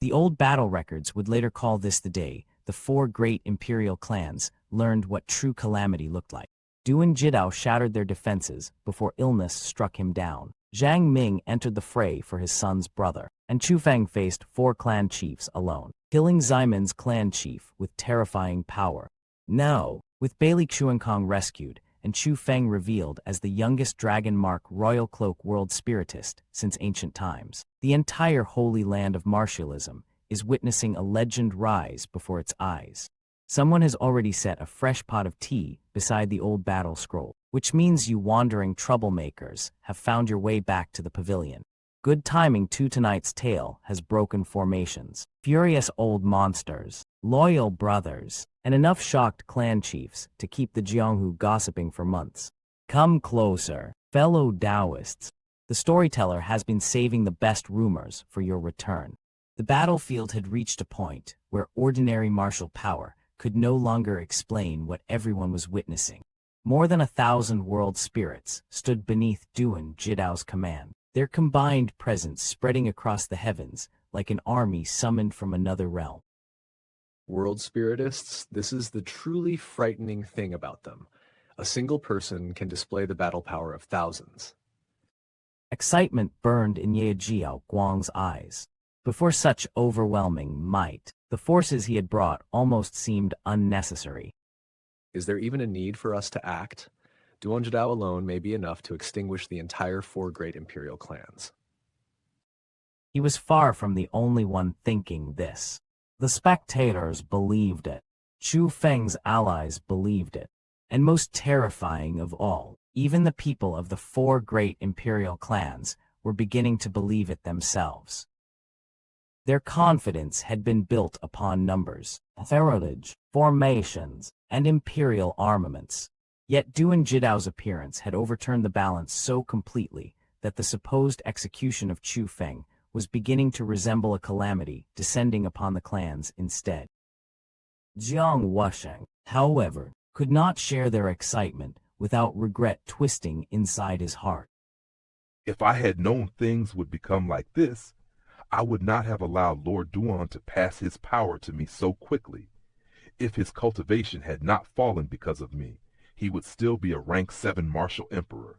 The old battle records would later call this the day the Four Great Imperial Clans learned what true calamity looked like. Duan Jidao shattered their defenses before illness struck him down. Zhang Ming entered the fray for his son's brother, and Chu Feng faced 4 clan chiefs alone, killing Ximen's clan chief with terrifying power. Now, with Baili Xuankong rescued, and Chu Feng revealed as the youngest dragon mark Royal-cloak world spiritist since ancient times, the entire Holy Land of Martialism is witnessing a legend rise before its eyes. Someone has already set a fresh pot of tea beside the old battle scroll, which means you wandering troublemakers have found your way back to the pavilion. Good timing too. Tonight's tale has broken formations, furious old monsters, loyal brothers, and enough shocked clan chiefs to keep the jianghu gossiping for months. Come closer, fellow daoists. The storyteller has been saving the best rumors for your return. The battlefield had reached a point where ordinary martial power could no longer explain what everyone was witnessing. More than 1,000 world spirits stood beneath Duan Jidao's command, their combined presence spreading across the heavens like an army summoned from another realm. World Spiritists, this is the truly frightening thing about them. A single person can display the battle power of thousands. Excitement burned in Ye Jiao Guang's eyes. Before such overwhelming might, the forces he had brought almost seemed unnecessary. Is there even a need for us to act? Duan Jidao alone may be enough to extinguish the entire Four Great Imperial Clans. He was far from the only one thinking this. The spectators believed it. Chu Feng's allies believed it. And most terrifying of all, even the people of the Four Great Imperial Clans were beginning to believe it themselves. Their confidence had been built upon numbers, heritage, formations, and imperial armaments. Yet Duan Jidao's appearance had overturned the balance so completely that the supposed execution of Chu Feng was beginning to resemble a calamity descending upon the clans instead. Jiang Wusheng, however, could not share their excitement without regret twisting inside his heart. If I had known things would become like this, I would not have allowed Lord Duan to pass his power to me so quickly. If his cultivation had not fallen because of me, he would still be a rank 7 martial emperor.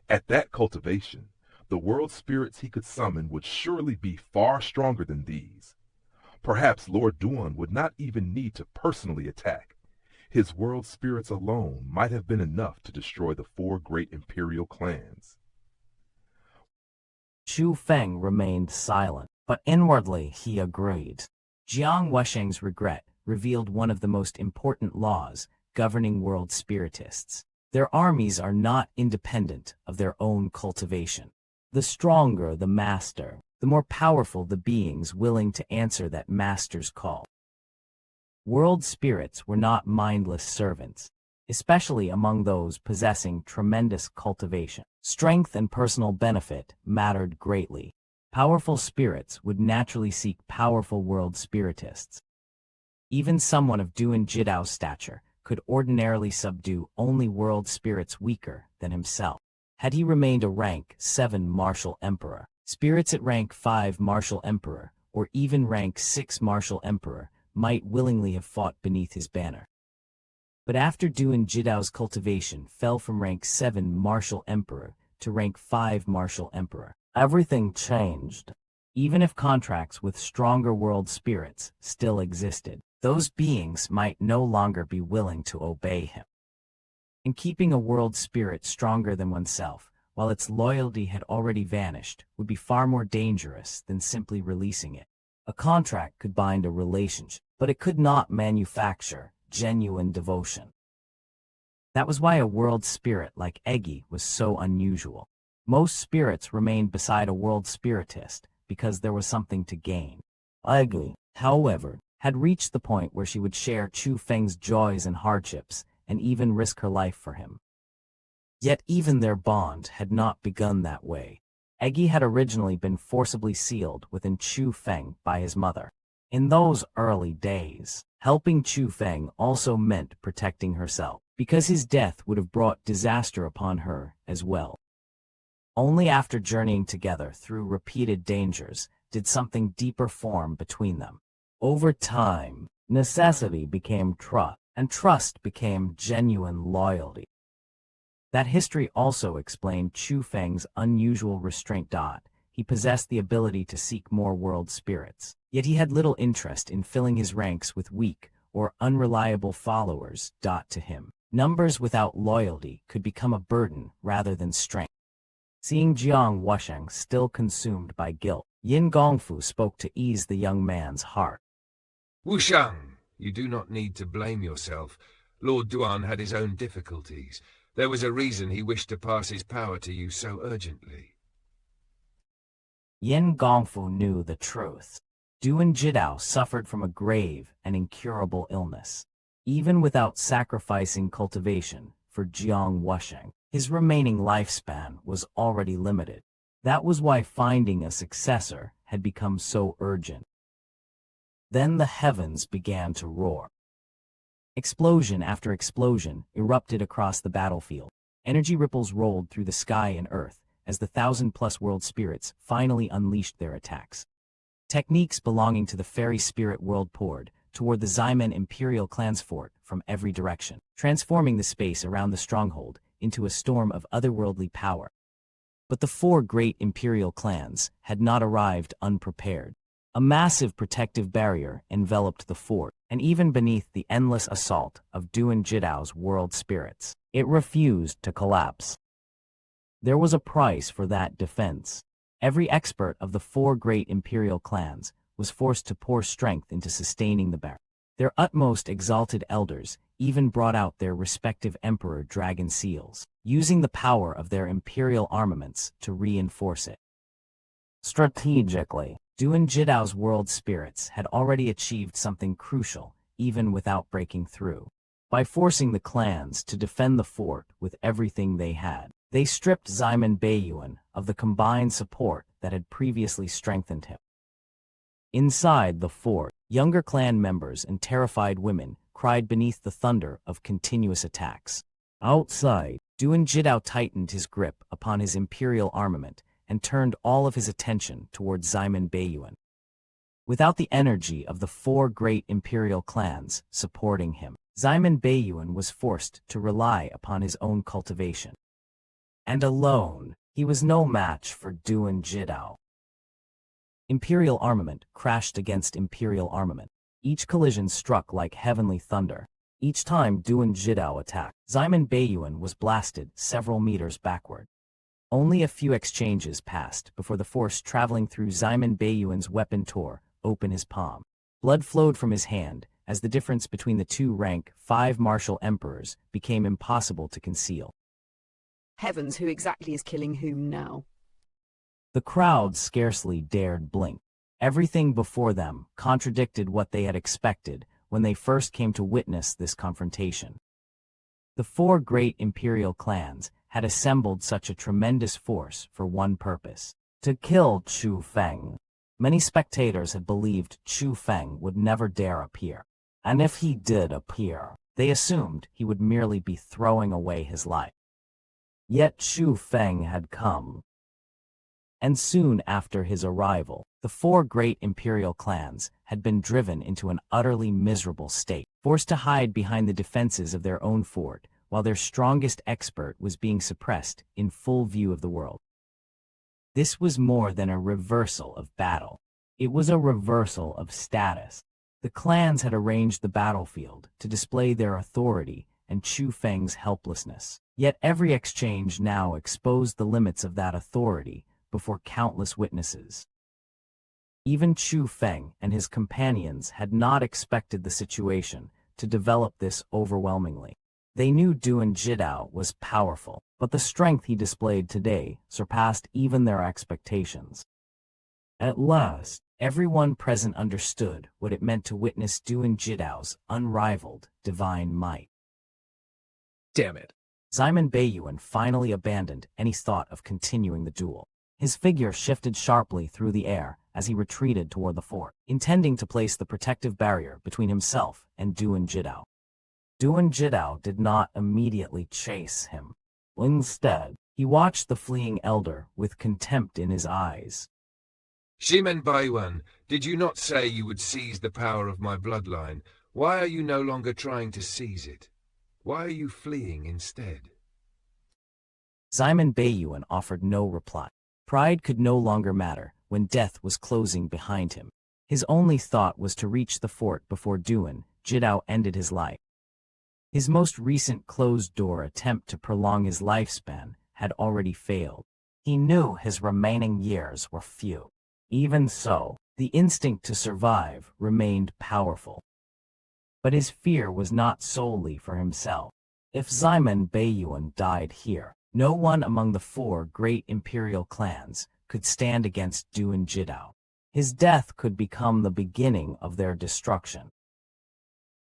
At that cultivation, the world spirits he could summon would surely be far stronger than these. Perhaps Lord Duan would not even need to personally attack. His world spirits alone might have been enough to destroy the Four Great Imperial Clans. Chu Feng remained silent, but inwardly he agreed. Jiang Wusheng's regret revealed one of the most important laws governing world spiritists. Their armies are not independent of their own cultivation. The stronger the master, the more powerful the beings willing to answer that master's call. World spirits were not mindless servants, especially among those possessing tremendous cultivation. Strength and personal benefit mattered greatly. Powerful spirits would naturally seek powerful world spiritists. Even someone of Duan Jidao's stature could ordinarily subdue only world spirits weaker than himself. Had he remained a rank 7 martial emperor, spirits at rank 5 martial emperor, or even rank 6 martial emperor, might willingly have fought beneath his banner. But after Duan Jidao's cultivation fell from rank 7 martial emperor to rank 5 martial emperor, everything changed. Even if contracts with stronger world spirits still existed, those beings might no longer be willing to obey him. And keeping a world spirit stronger than oneself, while its loyalty had already vanished, would be far more dangerous than simply releasing it. A contract could bind a relationship, but it could not manufacture genuine devotion. That was why a world spirit like Eggy was so unusual. Most spirits remained beside a world spiritist because there was something to gain. Eggy, however, had reached the point where she would share Chu Feng's joys and hardships and even risk her life for him. Yet even their bond had not begun that way. Eggy had originally been forcibly sealed within Chu Feng by his mother. In those early days, helping Chu Feng also meant protecting herself, because his death would have brought disaster upon her as well. Only after journeying together through repeated dangers did something deeper form between them. Over time, necessity became trust, and trust became genuine loyalty. That history also explained Chu Feng's unusual restraint. He possessed the ability to seek more world spirits, yet he had little interest in filling his ranks with weak or unreliable followers. To him, numbers without loyalty could become a burden rather than strength. Seeing Jiang Wusheng still consumed by guilt, Yin Gongfu spoke to ease the young man's heart. Wusheng, you do not need to blame yourself. Lord Duan had his own difficulties. There was a reason he wished to pass his power to you so urgently. Yin Gongfu knew the truth. Duan Jidao suffered from a grave and incurable illness. Even without sacrificing cultivation for Jiang Wusheng, his remaining lifespan was already limited. That was why finding a successor had become so urgent. Then the heavens began to roar. Explosion after explosion erupted across the battlefield. Energy ripples rolled through the sky and earth as the 1,000+ world spirits finally unleashed their attacks. Techniques belonging to the fairy spirit world poured toward the Ximen Imperial Clans fort from every direction, transforming the space around the stronghold into a storm of otherworldly power. But the Four Great Imperial Clans had not arrived unprepared. A massive protective barrier enveloped the fort, and even beneath the endless assault of Duan Jidao's world spirits, it refused to collapse. There was a price for that defense. Every expert of the Four Great Imperial Clans was forced to pour strength into sustaining the barrier. Their utmost exalted elders even brought out their respective emperor dragon seals, using the power of their imperial armaments to reinforce it. Strategically, Duan Jidao's world spirits had already achieved something crucial, even without breaking through. By forcing the clans to defend the fort with everything they had, they stripped Ximen Baiyuan of the combined support that had previously strengthened him. Inside the fort, younger clan members and terrified women cried beneath the thunder of continuous attacks. Outside, Duan Jidao tightened his grip upon his imperial armament and turned all of his attention toward Ximen Baiyuan. Without the energy of the Four Great Imperial Clans supporting him, Ximen Baiyuan was forced to rely upon his own cultivation. And alone, he was no match for Duan Jidao. Imperial armament crashed against imperial armament. Each collision struck like heavenly thunder. Each time Duan Jidao attacked, Ximen Baiyuan was blasted several meters backward. Only a few exchanges passed before the force traveling through Ximen Baiyuan's weapon tore open his palm. Blood flowed from his hand as the difference between the two rank 5 martial emperors became impossible to conceal. Heavens, who exactly is killing whom now? The crowd scarcely dared blink. Everything before them contradicted what they had expected when they first came to witness this confrontation. The Four Great Imperial Clans had assembled such a tremendous force for one purpose: to kill Chu Feng. Many spectators had believed Chu Feng would never dare appear, and if he did appear, they assumed he would merely be throwing away his life. Yet Chu Feng had come. And soon after his arrival, the Four Great Imperial Clans had been driven into an utterly miserable state, forced to hide behind the defenses of their own fort, while their strongest expert was being suppressed in full view of the world. This was more than a reversal of battle. It was a reversal of status. The clans had arranged the battlefield to display their authority and Chu Feng's helplessness. Yet every exchange now exposed the limits of that authority before countless witnesses. Even Chu Feng and his companions had not expected the situation to develop this overwhelmingly. They knew Duan Jidao was powerful, but the strength he displayed today surpassed even their expectations. At last, everyone present understood what it meant to witness Duan Jidao's unrivaled divine might. Damn it. Ximen Baiyuan finally abandoned any thought of continuing the duel. His figure shifted sharply through the air as he retreated toward the fort, intending to place the protective barrier between himself and Duan Jidao. Duan Jidao did not immediately chase him. Instead, he watched the fleeing elder with contempt in his eyes. Ximen Baiwan, did you not say you would seize the power of my bloodline? Why are you no longer trying to seize it? Why are you fleeing instead? Ximen Baiyuan offered no reply. Pride could no longer matter when death was closing behind him. His only thought was to reach the fort before Duan Jidao ended his life. His most recent closed-door attempt to prolong his lifespan had already failed. He knew his remaining years were few. Even so, the instinct to survive remained powerful. But his fear was not solely for himself. If Ximen Baiyuan died here, no one among the four great imperial clans could stand against Duan Jidao. His death could become the beginning of their destruction.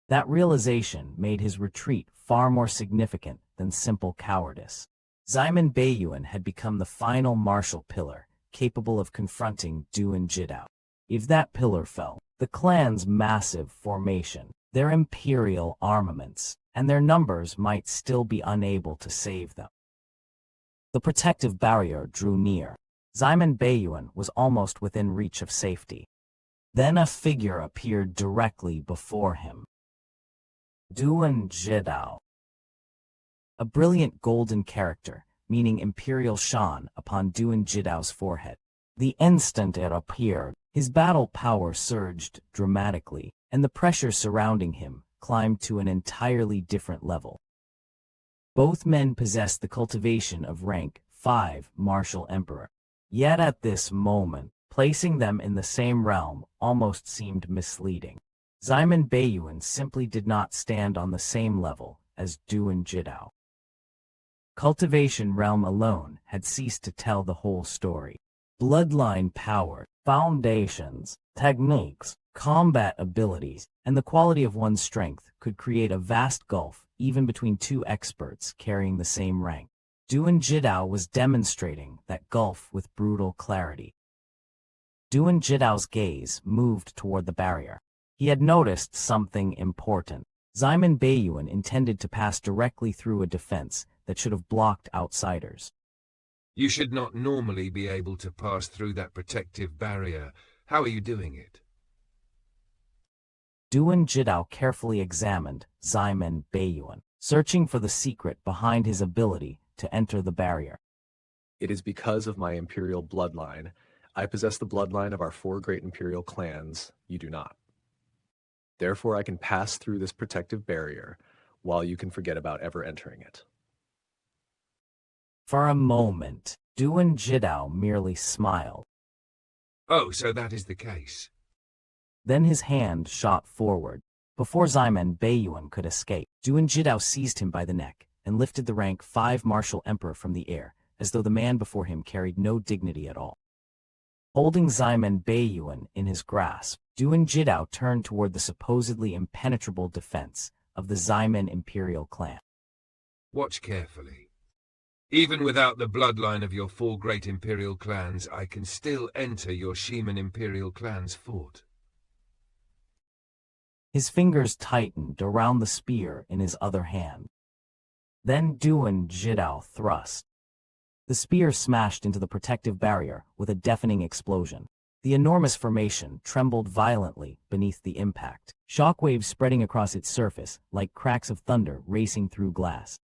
That realization made his retreat far more significant than simple cowardice. Ximen Baiyuan had become the final martial pillar, capable of confronting Duan Jidao. If that pillar fell, the clan's massive formation, their imperial armaments, and their numbers might still be unable to save them. The protective barrier drew near. Ximen Baiyuan was almost within reach of safety. Then a figure appeared directly before him. Duan Jidao. A brilliant golden character, meaning Imperial Shan, upon Duan Jidao's forehead. The instant it appeared, his battle power surged dramatically, and the pressure surrounding him climbed to an entirely different level. Both men possessed the cultivation of rank 5 martial emperor. Yet at this moment, placing them in the same realm almost seemed misleading. Ximen Baiyuan simply did not stand on the same level as Duan Jidao. Cultivation realm alone had ceased to tell the whole story. Bloodline power, foundations, techniques, combat abilities, and the quality of one's strength could create a vast gulf even between two experts carrying the same rank. Duan Jidao was demonstrating that gulf with brutal clarity. Duan Jidao's gaze moved toward the barrier. He had noticed something important. Ximen Baiyuan intended to pass directly through a defense that should have blocked outsiders. You should not normally be able to pass through that protective barrier. How are you doing it? Duan Jidao carefully examined Ximen Baiyuan, searching for the secret behind his ability to enter the barrier. It is because of my imperial bloodline. I possess the bloodline of our 4 great imperial clans. You do not. Therefore, I can pass through this protective barrier, while you can forget about ever entering it. For a moment, Duan Jidao merely smiled. Oh, so that is the case. Then his hand shot forward. Before Ximen Baiyuan could escape, Duan Jidao seized him by the neck and lifted the rank 5 martial emperor from the air, as though the man before him carried no dignity at all. Holding Ximen Baiyuan in his grasp, Duan Jidao turned toward the supposedly impenetrable defense of the Ximen Imperial Clan. Watch carefully. Even without the bloodline of your 4 great Imperial Clans, I can still enter your Ximen Imperial Clan's fort. His fingers tightened around the spear in his other hand. Then Duan Jidao thrust. The spear smashed into the protective barrier with a deafening explosion. The enormous formation trembled violently beneath the impact, shockwaves spreading across its surface like cracks of thunder racing through glass.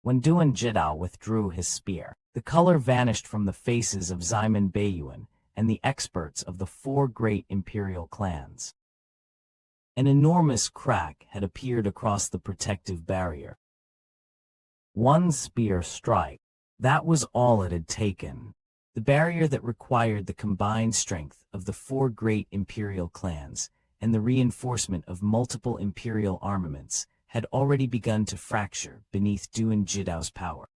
When Duan Jidao withdrew his spear, the color vanished from the faces of Ximen Baiyuan and the experts of the 4 great imperial clans. An enormous crack had appeared across the protective barrier. One spear strike. That was all it had taken. The barrier that required the combined strength of the 4 great imperial clans and the reinforcement of multiple imperial armaments had already begun to fracture beneath Duan Jidao's power.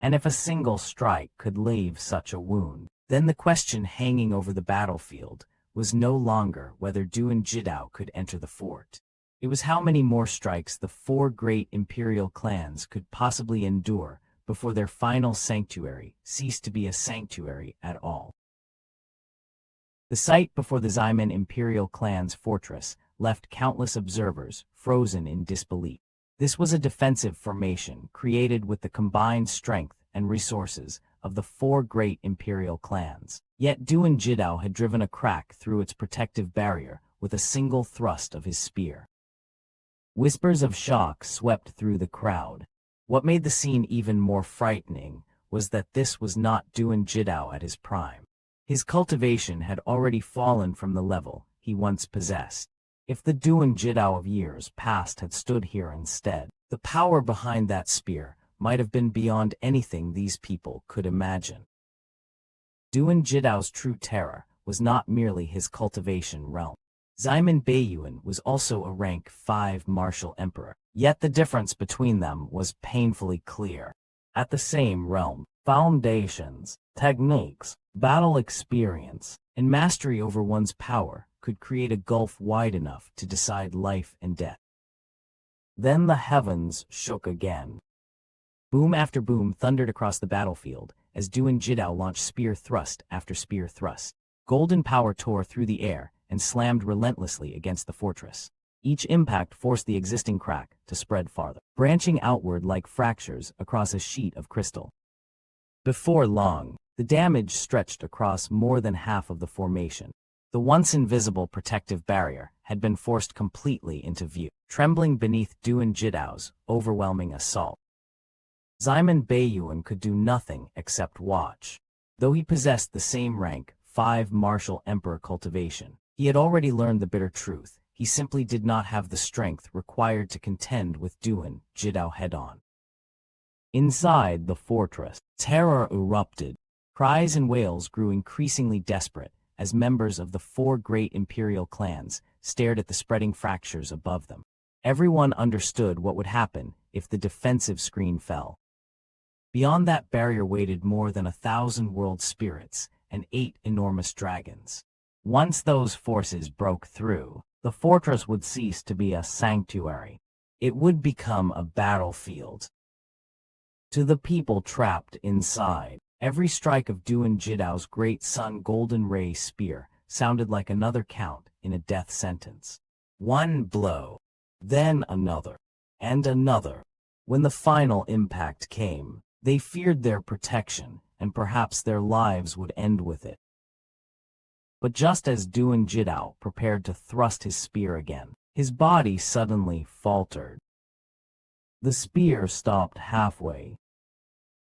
And if a single strike could leave such a wound, then the question hanging over the battlefield was no longer whether Duan Jidao could enter the fort. It was how many more strikes the 4 great imperial clans could possibly endure before their final sanctuary ceased to be a sanctuary at all. The sight before the Ximen Imperial Clan's fortress left countless observers frozen in disbelief. This was a defensive formation created with the combined strength and resources of the 4 great imperial clans. Yet Duan Jidao had driven a crack through its protective barrier with a single thrust of his spear. Whispers of shock swept through the crowd. What made the scene even more frightening was that this was not Duan Jidao at his prime. His cultivation had already fallen from the level he once possessed. If the Duan Jidao of years past had stood here instead, the power behind that spear might have been beyond anything these people could imagine. Duan Jidao's true terror was not merely his cultivation realm. Ximen Baiyuan was also a rank 5 martial emperor, yet the difference between them was painfully clear. At the same realm, foundations, techniques, battle experience, and mastery over one's power could create a gulf wide enough to decide life and death. Then the heavens shook again. Boom after boom thundered across the battlefield as Duan Jidao launched spear thrust after spear thrust. Golden power tore through the air and slammed relentlessly against the fortress. Each impact forced the existing crack to spread farther, branching outward like fractures across a sheet of crystal. Before long, the damage stretched across more than half of the formation. The once invisible protective barrier had been forced completely into view, trembling beneath Duan Jidao's overwhelming assault. Ximen Baiyuan could do nothing except watch. Though he possessed the same rank 5 martial emperor cultivation, he had already learned the bitter truth. He simply did not have the strength required to contend with Duan Jidao head-on. Inside the fortress, terror erupted. Cries and wails grew increasingly desperate as members of the 4 Great Imperial Clans stared at the spreading fractures above them. Everyone understood what would happen if the defensive screen fell. Beyond that barrier waited more than 1,000 world spirits and 8 enormous dragons. Once those forces broke through, the fortress would cease to be a sanctuary. It would become a battlefield. To the people trapped inside, every strike of Duan Jidao's great sun golden ray spear sounded like another count in a death sentence. One blow, then another, and another. When the final impact came, they feared their protection, and perhaps their lives would end with it. But just as Duan Jidao prepared to thrust his spear again, his body suddenly faltered. The spear stopped halfway.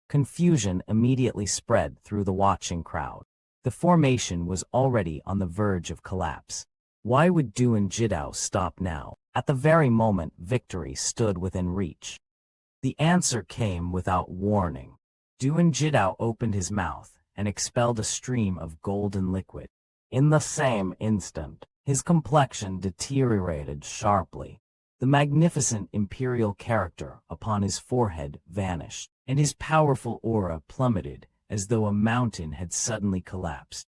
Confusion immediately spread through the watching crowd. The formation was already on the verge of collapse. Why would Duan Jidao stop now, at the very moment victory stood within reach? The answer came without warning. Duan Jidao opened his mouth and expelled a stream of golden liquid. In the same instant, his complexion deteriorated sharply. The magnificent imperial character upon his forehead vanished, and his powerful aura plummeted as though a mountain had suddenly collapsed.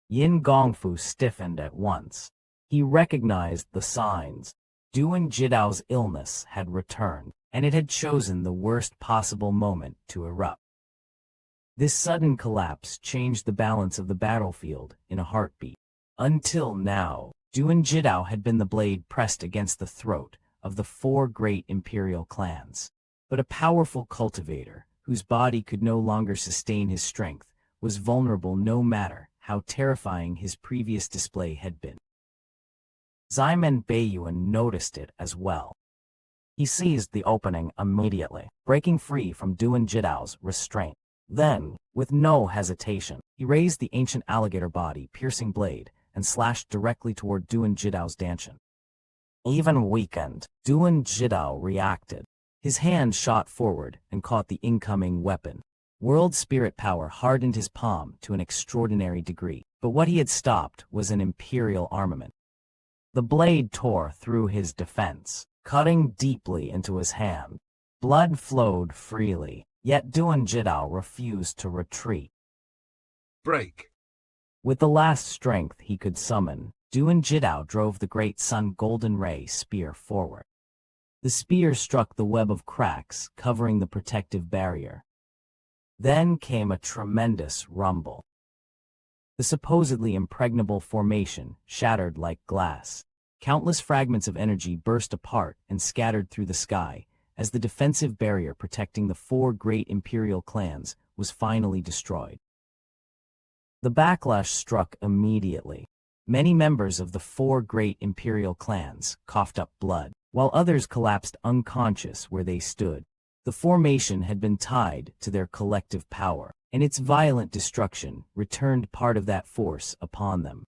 Yin Gongfu stiffened at once. He recognized the signs. Duan Jidao's illness had returned, and it had chosen the worst possible moment to erupt. This sudden collapse changed the balance of the battlefield in a heartbeat. Until now, Duan Jidao had been the blade pressed against the throat of the 4 Great Imperial Clans. But a powerful cultivator, whose body could no longer sustain his strength, was vulnerable no matter how terrifying his previous display had been. Ximen Baiyuan noticed it as well. He seized the opening immediately, breaking free from Duan Jidao's restraint. Then, with no hesitation, he raised the ancient alligator body piercing blade and slashed directly toward Duan Jidao's dantian. Even weakened, Duan Jidao reacted. His hand shot forward and caught the incoming weapon. World spirit power hardened his palm to an extraordinary degree, but what he had stopped was an imperial armament. The blade tore through his defense, cutting deeply into his hand. Blood flowed freely, yet Duan Jidao refused to retreat. Break! With the last strength he could summon, Duan Jidao drove the great sun golden ray spear forward. The spear struck the web of cracks covering the protective barrier. Then came a tremendous rumble. The supposedly impregnable formation shattered like glass. Countless fragments of energy burst apart and scattered through the sky as the defensive barrier protecting the 4 Great Imperial Clans was finally destroyed. The backlash struck immediately. Many members of the Four Great Imperial Clans coughed up blood, while others collapsed unconscious where they stood. The formation had been tied to their collective power, and its violent destruction returned part of that force upon them.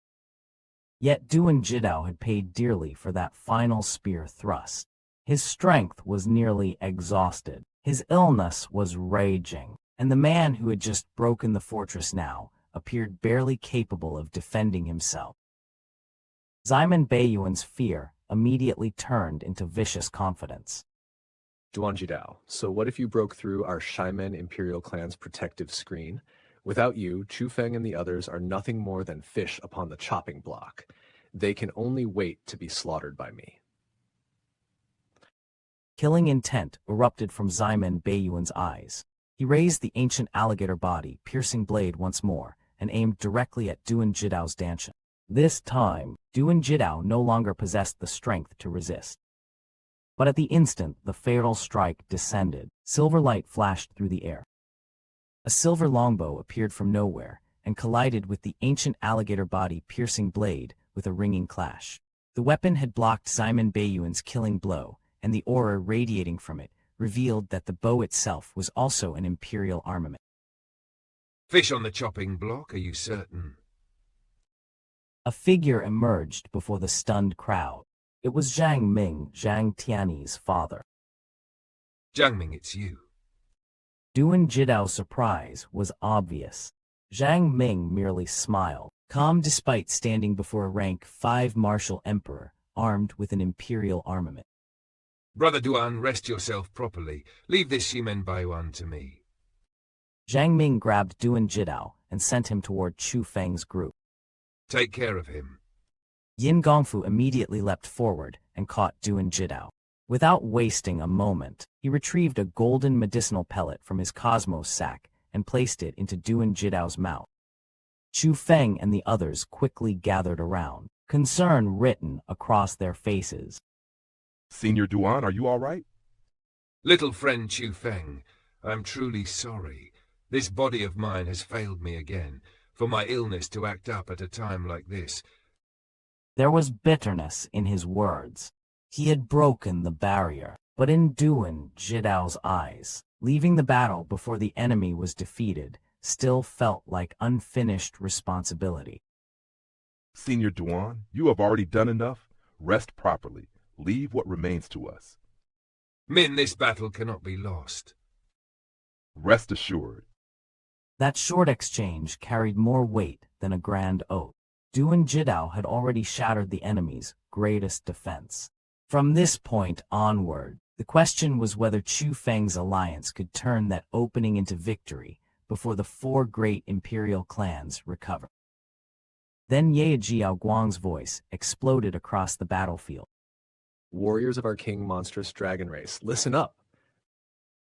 Yet Duan Jidao had paid dearly for that final spear thrust. His strength was nearly exhausted, his illness was raging, and the man who had just broken the fortress now appeared barely capable of defending himself. Ximen Beiyuan's fear immediately turned into vicious confidence. Duan Jidao, so what if you broke through our Ximen Imperial Clan's protective screen? Without you, Chu Feng and the others are nothing more than fish upon the chopping block. They can only wait to be slaughtered by me. Killing intent erupted from Ximen Beiyuan's eyes. He raised the ancient alligator body, piercing blade once more, and aimed directly at Duan Jidao's dantian. This time, Duan Jidao no longer possessed the strength to resist. But at the instant the fatal strike descended, silver light flashed through the air. A silver longbow appeared from nowhere and collided with the ancient alligator body piercing blade with a ringing clash. The weapon had blocked Ximen Beiyuan's killing blow, and the aura radiating from it revealed that the bow itself was also an imperial armament. Fish on the chopping block, are you certain? A figure emerged before the stunned crowd. It was Zhang Ming, Zhang Tianyi's father. Zhang Ming, it's you. Duan Jidao's surprise was obvious. Zhang Ming merely smiled, calm despite standing before a rank 5 martial emperor, armed with an imperial armament. Brother Duan, rest yourself properly. Leave this Ximen Baiyuan to me. Zhang Ming grabbed Duan Jidao and sent him toward Chu Feng's group. Take care of him. Yin Gongfu immediately leapt forward and caught Duan Jidao. Without wasting a moment, he retrieved a golden medicinal pellet from his cosmos sack and placed it into Duan Jidao's mouth. Chu Feng and the others quickly gathered around, concern written across their faces. Senior Duan, are you all right? Little friend Chu Feng, I'm truly sorry. This body of mine has failed me again, for my illness to act up at a time like this. There was bitterness in his words. He had broken the barrier, but in Duan Jidao's eyes, leaving the battle before the enemy was defeated still felt like unfinished responsibility. Senior Duan, you have already done enough. Rest properly. Leave what remains to us. Min, this battle cannot be lost. Rest assured. That short exchange carried more weight than a grand oath. Duan Jidao had already shattered the enemy's greatest defense. From this point onward, the question was whether Chu Feng's alliance could turn that opening into victory before the 4 great imperial clans recovered. Then Ye Jiao Guang's voice exploded across the battlefield. Warriors of our king monstrous dragon race, listen up!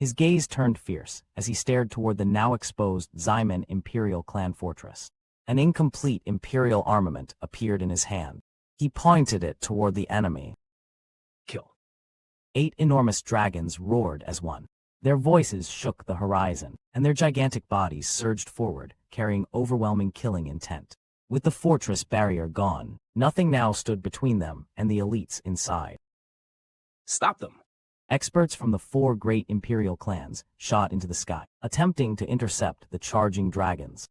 His gaze turned fierce as he stared toward the now exposed Ximen Imperial Clan fortress. An incomplete imperial armament appeared in his hand. He pointed it toward the enemy. Kill. 8 enormous dragons roared as one. Their voices shook the horizon, and their gigantic bodies surged forward, carrying overwhelming killing intent. With the fortress barrier gone, nothing now stood between them and the elites inside. Stop them! Experts from the 4 great imperial clans shot into the sky, attempting to intercept the charging dragons.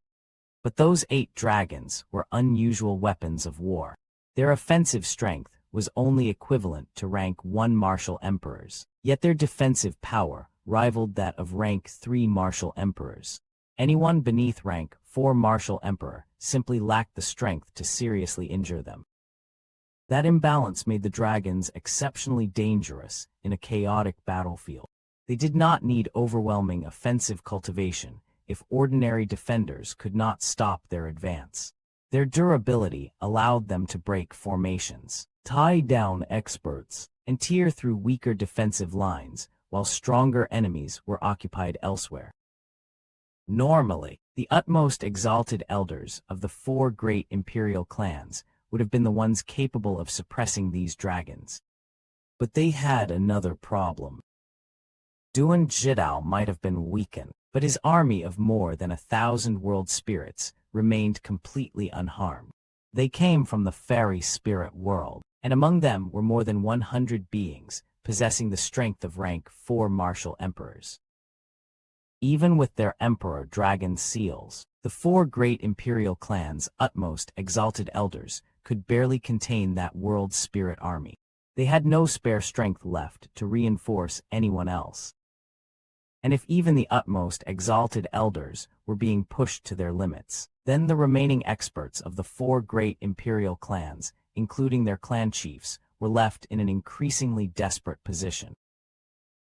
But those 8 dragons were unusual weapons of war. Their offensive strength was only equivalent to rank 1 martial emperors, yet their defensive power rivaled that of rank 3 martial emperors. Anyone beneath rank 4 martial emperor simply lacked the strength to seriously injure them. That imbalance made the dragons exceptionally dangerous in a chaotic battlefield. They did not need overwhelming offensive cultivation if ordinary defenders could not stop their advance. Their durability allowed them to break formations, tie down experts, and tear through weaker defensive lines while stronger enemies were occupied elsewhere. Normally, the utmost exalted elders of the 4 great imperial clans would have been the ones capable of suppressing these dragons. But they had another problem. Duan Jidao might have been weakened, but his army of more than 1,000 world spirits remained completely unharmed. They came from the fairy spirit world, and among them were more than 100 beings, possessing the strength of rank 4 martial emperors. Even with their emperor dragon seals, the 4 great imperial clans' utmost exalted elders could barely contain that world spirit army. They had no spare strength left to reinforce anyone else. And if even the utmost exalted elders were being pushed to their limits, then the remaining experts of the 4 great imperial clans, including their clan chiefs, were left in an increasingly desperate position.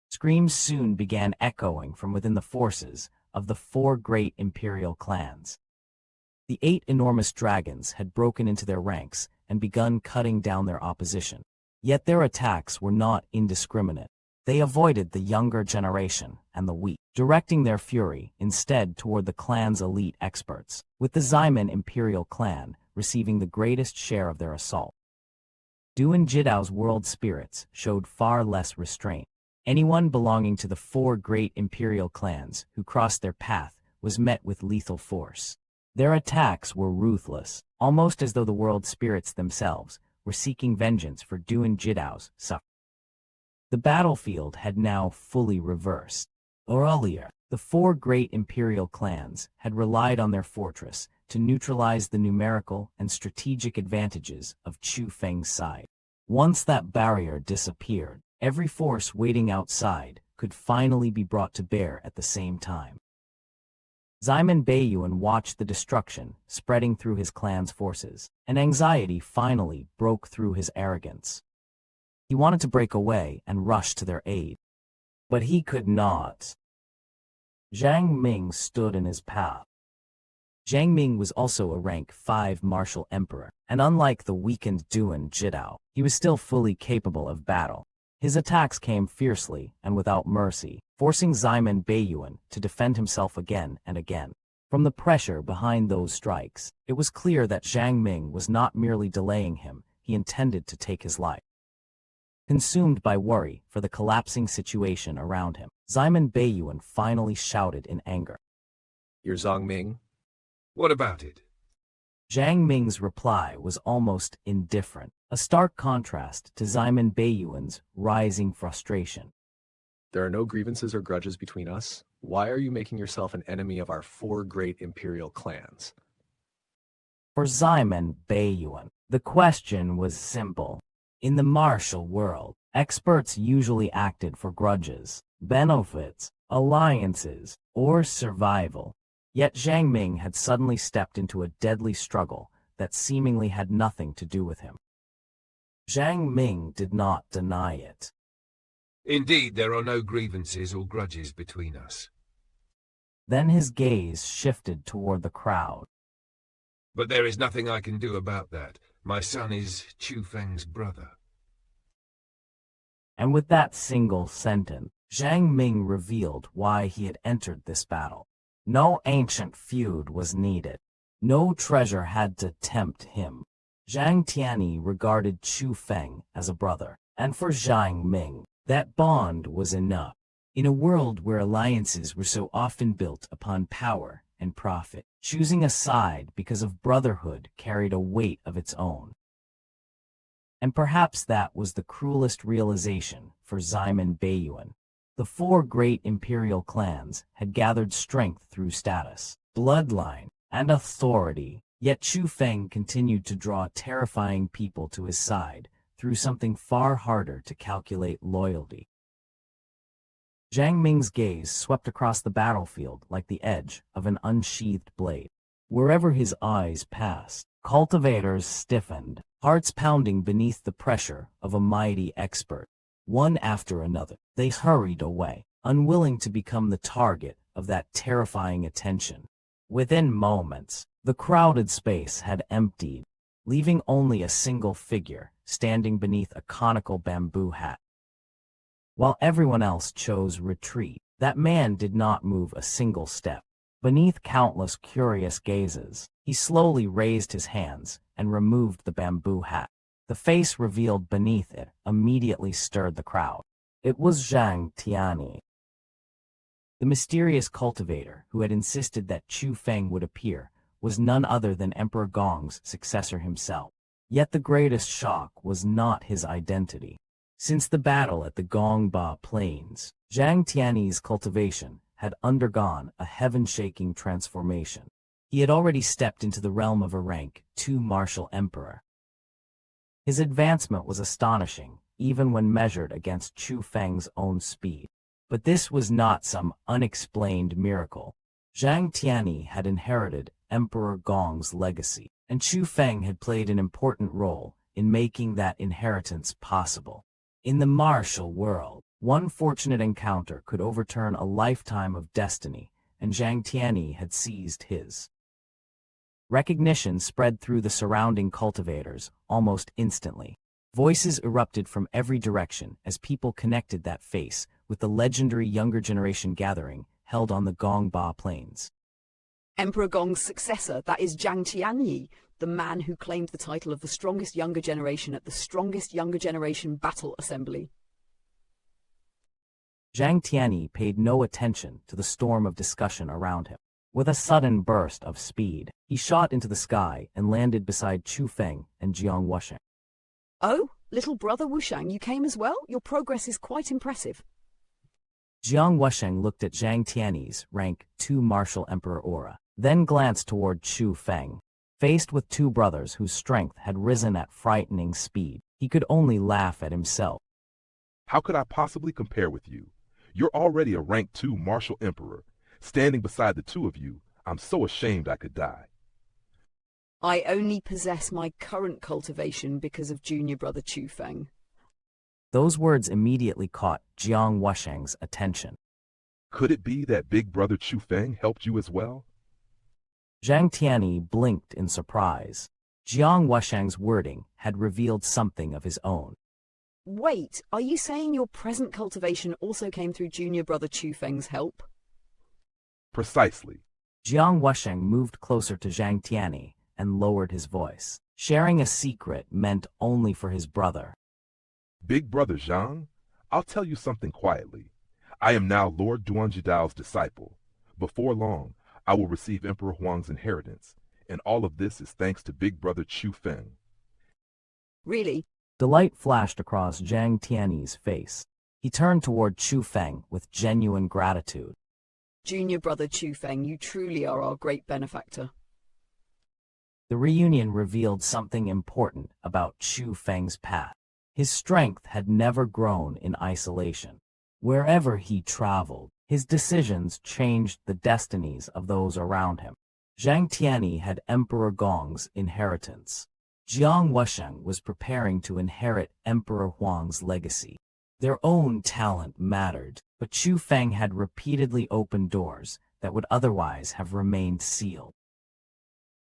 Screams soon began echoing from within the forces of the 4 great imperial clans. The 8 enormous dragons had broken into their ranks and begun cutting down their opposition. Yet their attacks were not indiscriminate. They avoided the younger generation and the weak, directing their fury instead toward the clan's elite experts, with the Ximen imperial clan receiving the greatest share of their assault. Duan Jidao's world spirits showed far less restraint. Anyone belonging to the 4 great imperial clans who crossed their path was met with lethal force. Their attacks were ruthless, almost as though the world spirits themselves were seeking vengeance for Duan Jidao's suffering. The battlefield had now fully reversed. Earlier, the 4 great imperial clans had relied on their fortress to neutralize the numerical and strategic advantages of Chu Feng's side. Once that barrier disappeared, every force waiting outside could finally be brought to bear at the same time. Ximen Baiyuan watched the destruction spreading through his clan's forces, and anxiety finally broke through his arrogance. He wanted to break away and rush to their aid. But he could not. Zhang Ming stood in his path. Zhang Ming was also a rank 5 martial emperor, and unlike the weakened Duan Jidao, he was still fully capable of battle. His attacks came fiercely and without mercy, forcing Ximen Baiyuan to defend himself again and again. From the pressure behind those strikes, it was clear that Zhang Ming was not merely delaying him, he intended to take his life. Consumed by worry for the collapsing situation around him, Ximen Baiyuan finally shouted in anger. "You're Zhang Ming?" What about it? Zhang Ming's reply was almost indifferent, a stark contrast to Ximen Baiyuan's rising frustration. "There are no grievances or grudges between us. Why are you making yourself an enemy of our 4 great imperial clans?" For Ximen Baiyuan, the question was simple. In the martial world, experts usually acted for grudges, benefits, alliances, or survival. Yet Zhang Ming had suddenly stepped into a deadly struggle that seemingly had nothing to do with him. Zhang Ming did not deny it. Indeed, there are no grievances or grudges between us. Then his gaze shifted toward the crowd. But there is nothing I can do about that. My son is Chu Feng's brother. And with that single sentence, Zhang Ming revealed why he had entered this battle. No ancient feud was needed. No treasure had to tempt him. Zhang Tianyi regarded Chu Feng as a brother, and for Zhang Ming, that bond was enough. In a world where alliances were so often built upon power and profit, choosing a side because of brotherhood carried a weight of its own. And perhaps that was the cruelest realization for Ximen Baiyuan. The 4 great imperial clans had gathered strength through status, bloodline, and authority, yet Chu Feng continued to draw terrifying people to his side through something far harder to calculate: loyalty. Zhang Ming's gaze swept across the battlefield like the edge of an unsheathed blade. Wherever his eyes passed, cultivators stiffened, hearts pounding beneath the pressure of a mighty expert. One after another, they hurried away, unwilling to become the target of that terrifying attention. Within moments, the crowded space had emptied, leaving only a single figure standing beneath a conical bamboo hat. While everyone else chose retreat, that man did not move a single step. Beneath countless curious gazes, he slowly raised his hands and removed the bamboo hat. The face revealed beneath it immediately stirred the crowd. It was Zhang Tianyi, the mysterious cultivator who had insisted that Chu Feng would appear was none other than Emperor Gong's successor himself. Yet the greatest shock was not his identity. Since the battle at the Gongba Plains, Zhang Tianyi's cultivation had undergone a heaven-shaking transformation. He had already stepped into the realm of a rank 2 martial emperor. His advancement was astonishing, even when measured against Chu Feng's own speed. But this was not some unexplained miracle. Zhang Tianyi had inherited Emperor Gong's legacy, and Chu Feng had played an important role in making that inheritance possible. In the martial world, one fortunate encounter could overturn a lifetime of destiny, and Zhang Tianyi had seized his. Recognition spread through the surrounding cultivators almost instantly. Voices erupted from every direction as people connected that face with the legendary younger generation gathering held on the Gongba Plains. Emperor Gong's successor, that is Zhang Tianyi, the man who claimed the title of the strongest younger generation at the strongest younger generation battle assembly. Zhang Tianyi paid no attention to the storm of discussion around him. With a sudden burst of speed, he shot into the sky and landed beside Chu Feng and Jiang Wusheng. Oh, little brother Wushang, you came as well? Your progress is quite impressive. Jiang Wusheng looked at Zhang Tianyi's rank 2 martial emperor aura, then glanced toward Chu Feng. Faced with two brothers whose strength had risen at frightening speed, he could only laugh at himself. How could I possibly compare with you? You're already a rank 2 martial emperor. Standing beside the two of you, I'm so ashamed I could die. I only possess my current cultivation because of junior brother Chu Feng. Those words immediately caught Jiang Wusheng's attention. Could it be that big brother Chu Feng helped you as well? Zhang Tianyi blinked in surprise. Jiang Wusheng's wording had revealed something of his own. Wait, are you saying your present cultivation also came through junior brother Chu Feng's help? Precisely. Jiang Wusheng moved closer to Zhang Tianyi and lowered his voice. Sharing a secret meant only for his brother. Big brother Zhang, I'll tell you something quietly. I am now Lord Duan Jidao's disciple. Before long, I will receive Emperor Huang's inheritance, and all of this is thanks to big brother Chu Feng. Really? Delight flashed across Zhang Tianyi's face. He turned toward Chu Feng with genuine gratitude. Junior brother Chu Feng, you truly are our great benefactor. The reunion revealed something important about Chu Feng's path. His strength had never grown in isolation. Wherever he traveled, his decisions changed the destinies of those around him. Zhang Tianyi had Emperor Gong's inheritance. Jiang Wusheng was preparing to inherit Emperor Huang's legacy. Their own talent mattered, but Chu Feng had repeatedly opened doors that would otherwise have remained sealed.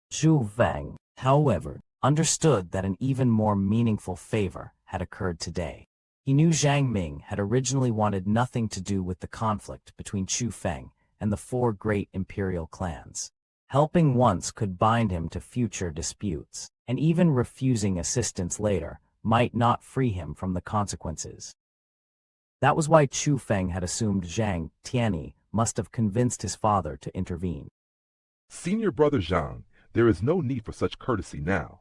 Chu Feng, however, understood that an even more meaningful favor had occurred today. He knew Zhang Ming had originally wanted nothing to do with the conflict between Chu Feng and the Four Great Imperial Clans. Helping once could bind him to future disputes, and even refusing assistance later might not free him from the consequences. That was why Chu Feng had assumed Zhang Tianyi must have convinced his father to intervene. Senior brother Zhang, there is no need for such courtesy now.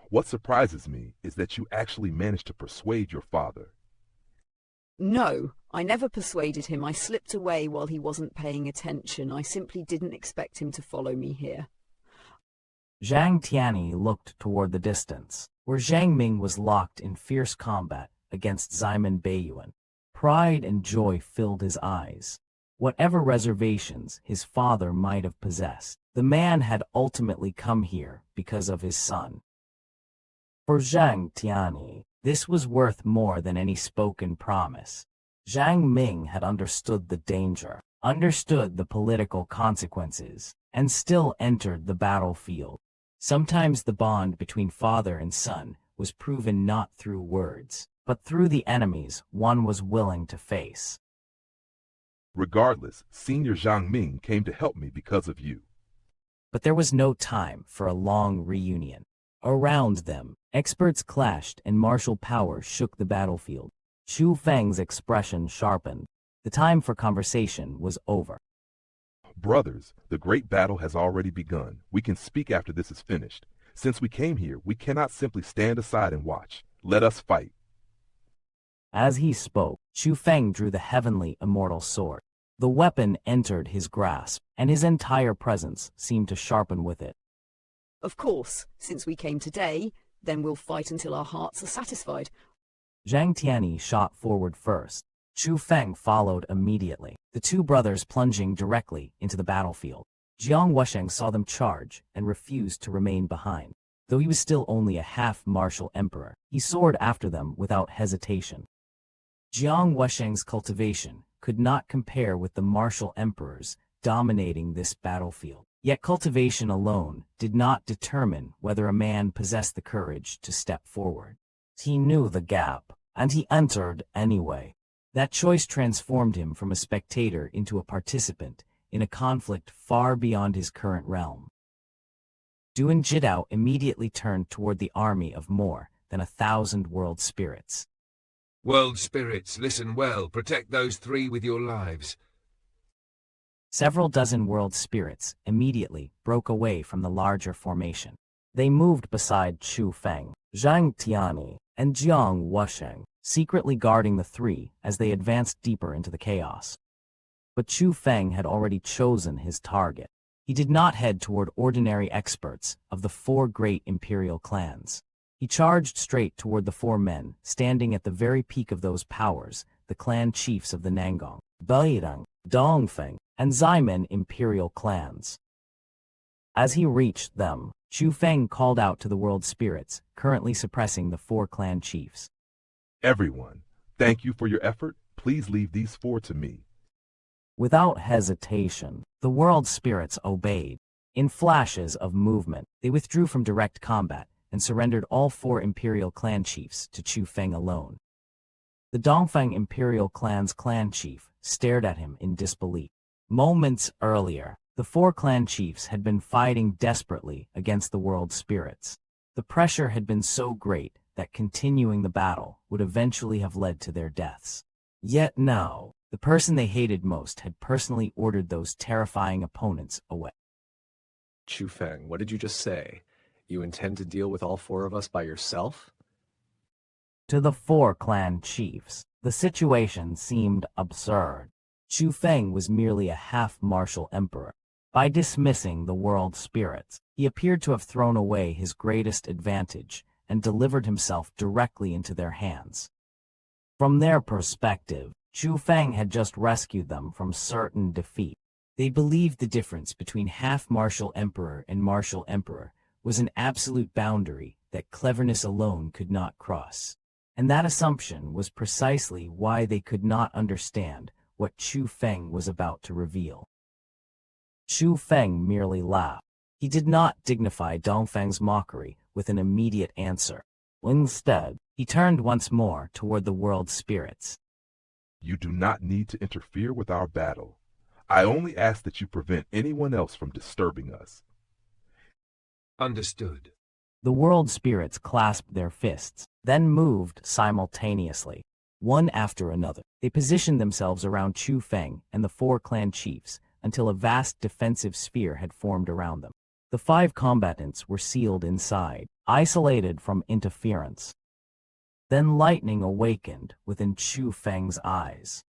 What surprises me is that you actually managed to persuade your father. No, I never persuaded him. I slipped away while he wasn't paying attention. I simply didn't expect him to follow me here. Zhang Tianyi looked toward the distance, where Zhang Ming was locked in fierce combat against Ximen Baiyuan. Pride and joy filled his eyes. Whatever reservations his father might have possessed, the man had ultimately come here because of his son. For Zhang Tianyi, this was worth more than any spoken promise. Zhang Ming had understood the danger, understood the political consequences, and still entered the battlefield. Sometimes the bond between father and son was proven not through words, but through the enemies one was willing to face. Regardless, Senior Zhang Ming came to help me because of you. But there was no time for a long reunion. Around them, experts clashed and martial power shook the battlefield. Chu Feng's expression sharpened. The time for conversation was over. Brothers, the great battle has already begun. We can speak after this is finished. Since we came here, we cannot simply stand aside and watch. Let us fight. As he spoke, Chu Feng drew the heavenly immortal sword. The weapon entered his grasp, and his entire presence seemed to sharpen with it. Of course, since we came today, then we'll fight until our hearts are satisfied. Zhang Tianyi shot forward first. Chu Feng followed immediately, the two brothers plunging directly into the battlefield. Jiang Wusheng saw them charge and refused to remain behind. Though he was still only a half-martial emperor, he soared after them without hesitation. Jiang Wusheng's cultivation could not compare with the martial emperors dominating this battlefield. Yet cultivation alone did not determine whether a man possessed the courage to step forward. He knew the gap, and he entered anyway. That choice transformed him from a spectator into a participant in a conflict far beyond his current realm. Duan Jidao immediately turned toward the army of more than 1,000 world spirits. World spirits, listen well. Protect those three with your lives. Several dozen world spirits immediately broke away from the larger formation. They moved beside Chu Feng, Zhang Tianyi, and Jiang Wusheng, secretly guarding the three as they advanced deeper into the chaos. But Chu Feng had already chosen his target. He did not head toward ordinary experts of the Four Great Imperial Clans. He charged straight toward the four men, standing at the very peak of those powers, the clan chiefs of the Nangong, Baili, Dongfeng, and Ximen Imperial Clans. As he reached them, Chu Feng called out to the world spirits, currently suppressing the four clan chiefs. Everyone, thank you for your effort. Please leave these four to me. Without hesitation, the world spirits obeyed. In flashes of movement, they withdrew from direct combat and surrendered all four imperial clan chiefs to Chu Feng alone. The Dongfeng Imperial Clan's clan chief stared at him in disbelief. Moments earlier, the four clan chiefs had been fighting desperately against the world spirits. The pressure had been so great that continuing the battle would eventually have led to their deaths. Yet now, the person they hated most had personally ordered those terrifying opponents away. Chu Feng, what did you just say? You intend to deal with all four of us by yourself? To the four clan chiefs, the situation seemed absurd. Chu Feng was merely a half-martial emperor. By dismissing the world spirits, he appeared to have thrown away his greatest advantage and delivered himself directly into their hands. From their perspective, Chu Feng had just rescued them from certain defeat. They believed the difference between half-martial emperor and martial emperor was an absolute boundary that cleverness alone could not cross. And that assumption was precisely why they could not understand what Chu Feng was about to reveal. Chu Feng merely laughed. He did not dignify Dongfeng's mockery with an immediate answer. Instead, he turned once more toward the world spirits. You do not need to interfere with our battle. I only ask that you prevent anyone else from disturbing us. Understood. The world spirits clasped their fists, then moved simultaneously. One after another, they positioned themselves around Chu Feng and the four clan chiefs until a vast defensive sphere had formed around them. The five combatants were sealed inside, isolated from interference. Then lightning awakened within Chu Feng's eyes.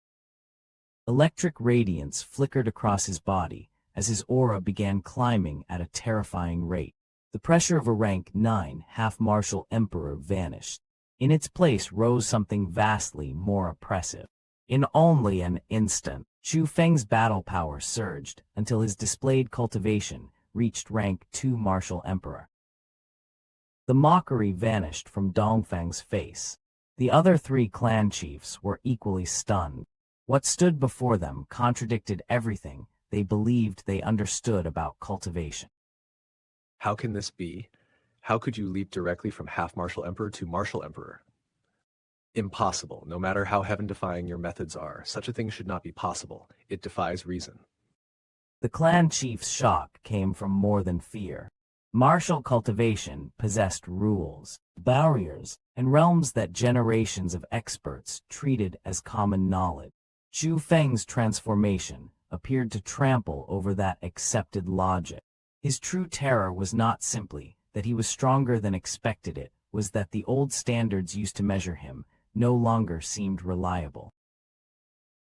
Electric radiance flickered across his body as his aura began climbing at a terrifying rate. The pressure of a rank 9 half-martial emperor vanished. In its place rose something vastly more oppressive. In only an instant, Chu Feng's battle power surged until his displayed cultivation reached rank 2 martial emperor. The mockery vanished from Dongfeng's face. The other 3 clan chiefs were equally stunned. What stood before them contradicted everything they believed they understood about cultivation. How can this be? How could you leap directly from half-martial emperor to martial emperor? Impossible, no matter how heaven-defying your methods are. Such a thing should not be possible. It defies reason. The clan chief's shock came from more than fear. Martial cultivation possessed rules, barriers, and realms that generations of experts treated as common knowledge. Chu Feng's transformation appeared to trample over that accepted logic. His true terror was not simply that he was stronger than expected, it was that the old standards used to measure him no longer seemed reliable.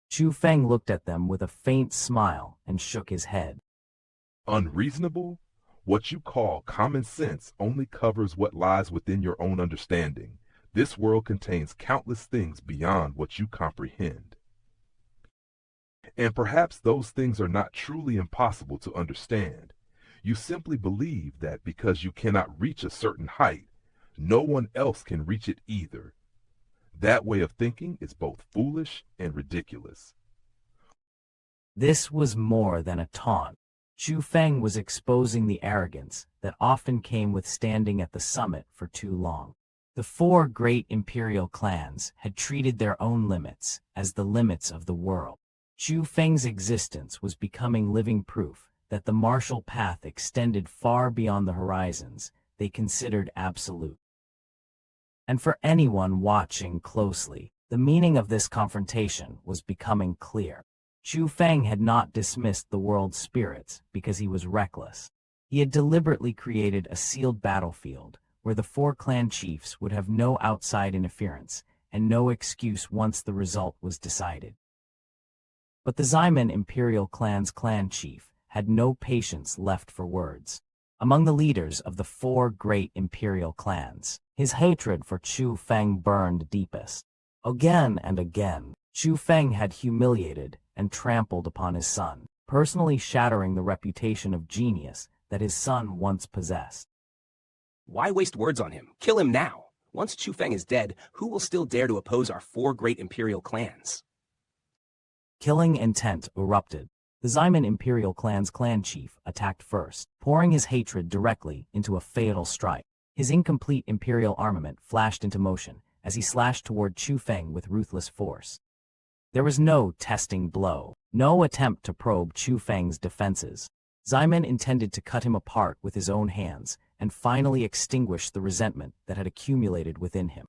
Chu Feng looked at them with a faint smile and shook his head. Unreasonable? What you call common sense only covers what lies within your own understanding. This world contains countless things beyond what you comprehend. And perhaps those things are not truly impossible to understand. You simply believe that because you cannot reach a certain height, no one else can reach it either. That way of thinking is both foolish and ridiculous. This was more than a taunt. Chu Feng was exposing the arrogance that often came with standing at the summit for too long. The four great imperial clans had treated their own limits as the limits of the world. Chu Feng's existence was becoming living proof that the martial path extended far beyond the horizons they considered absolute. And for anyone watching closely, the meaning of this confrontation was becoming clear. Chu Feng had not dismissed the world's spirits because he was reckless. He had deliberately created a sealed battlefield where the four clan chiefs would have no outside interference and no excuse once the result was decided. But the Ximen Imperial Clan's clan chief had no patience left for words. Among the leaders of the four great imperial clans, his hatred for Chu Feng burned deepest. Again and again, Chu Feng had humiliated and trampled upon his son, personally shattering the reputation of genius that his son once possessed. Why waste words on him? Kill him now. Once Chu Feng is dead, who will still dare to oppose our four great imperial clans? Killing intent erupted. The Ximen Imperial Clan's clan chief attacked first, pouring his hatred directly into a fatal strike. His incomplete imperial armament flashed into motion as he slashed toward Chu Feng with ruthless force. There was no testing blow, no attempt to probe Chu Feng's defenses. Ximen intended to cut him apart with his own hands and finally extinguish the resentment that had accumulated within him.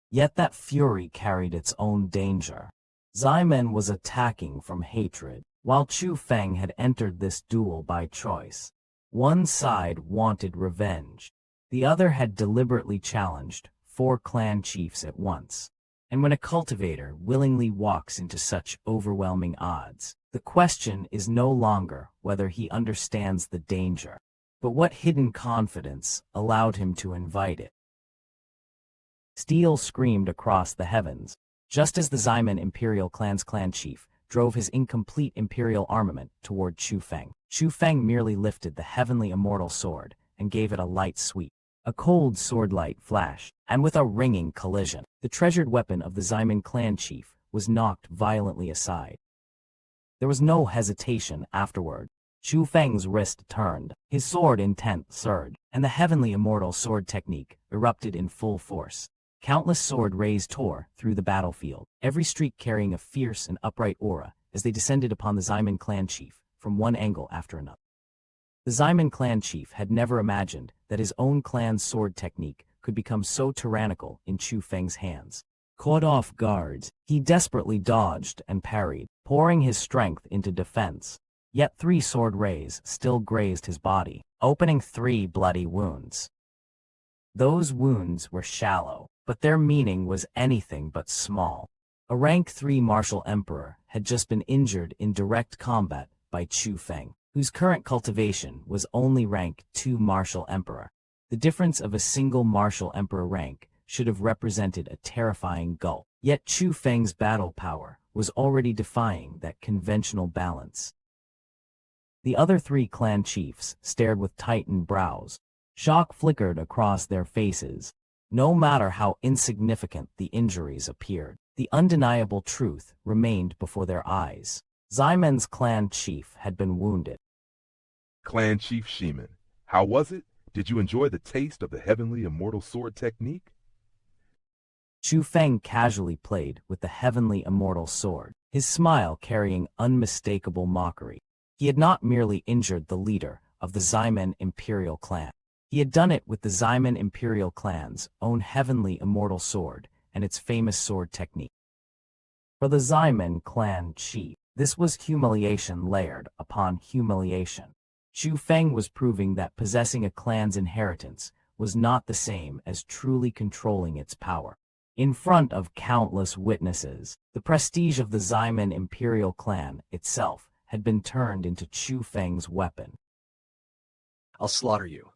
Yet that fury carried its own danger. Ximen was attacking from hatred, while Chu Feng had entered this duel by choice. One side wanted revenge. The other had deliberately challenged four clan chiefs at once. And when a cultivator willingly walks into such overwhelming odds, the question is no longer whether he understands the danger, but what hidden confidence allowed him to invite it. Steel screamed across the heavens, just as the Ximen Imperial Clan's clan chief drove his incomplete imperial armament toward Chu Feng. Chu Feng merely lifted the heavenly immortal sword and gave it a light sweep. A cold swordlight flashed, and with a ringing collision, the treasured weapon of the Ximen clan chief was knocked violently aside. There was no hesitation afterward. Chu Feng's wrist turned, his sword intent surged, and the heavenly immortal sword technique erupted in full force. Countless sword rays tore through the battlefield, every streak carrying a fierce and upright aura as they descended upon the Ximen clan chief from one angle after another. The Ximen clan chief had never imagined that his own clan's sword technique could become so tyrannical in Chu Feng's hands. Caught off guard, he desperately dodged and parried, pouring his strength into defense. Yet 3 sword rays still grazed his body, opening 3 bloody wounds. Those wounds were shallow, but their meaning was anything but small. A rank 3 martial emperor had just been injured in direct combat by Chu Feng, whose current cultivation was only rank 2 martial emperor. The difference of a single martial emperor rank should have represented a terrifying gulf. Yet Chu Feng's battle power was already defying that conventional balance. The other 3 clan chiefs stared with tightened brows. Shock flickered across their faces. No matter how insignificant the injuries appeared, the undeniable truth remained before their eyes. Ximen's clan chief had been wounded. Clan Chief Ximen, how was it? Did you enjoy the taste of the heavenly immortal sword technique? Chu Feng casually played with the heavenly immortal sword, his smile carrying unmistakable mockery. He had not merely injured the leader of the Ximen Imperial Clan. He had done it with the Ximen Imperial Clan's own heavenly immortal sword and its famous sword technique. For the Ximen clan chief, This was humiliation layered upon humiliation. Chu Feng was proving that possessing a clan's inheritance was not the same as truly controlling its power. In front of countless witnesses, the prestige of the Ximen imperial clan itself had been turned into Chu Feng's weapon. I'll slaughter you.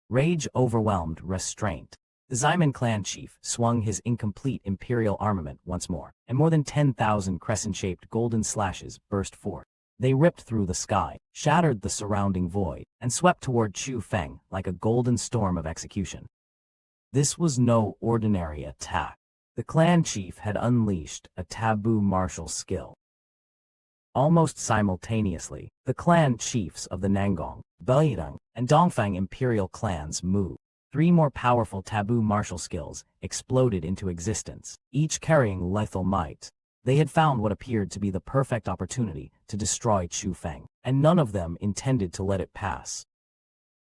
Rage overwhelmed restraint. The Ximen clan chief swung his incomplete imperial armament once more, and more than 10,000 crescent-shaped golden slashes burst forth. They ripped through the sky, shattered the surrounding void, and swept toward Chu Feng like a golden storm of execution. This was no ordinary attack. The clan chief had unleashed a taboo martial skill. Almost simultaneously, the clan chiefs of the Nangong, Baili, and Dongfang imperial clans moved. 3 more powerful taboo martial skills exploded into existence, each carrying lethal might. They had found what appeared to be the perfect opportunity to destroy Chu Feng, and none of them intended to let it pass.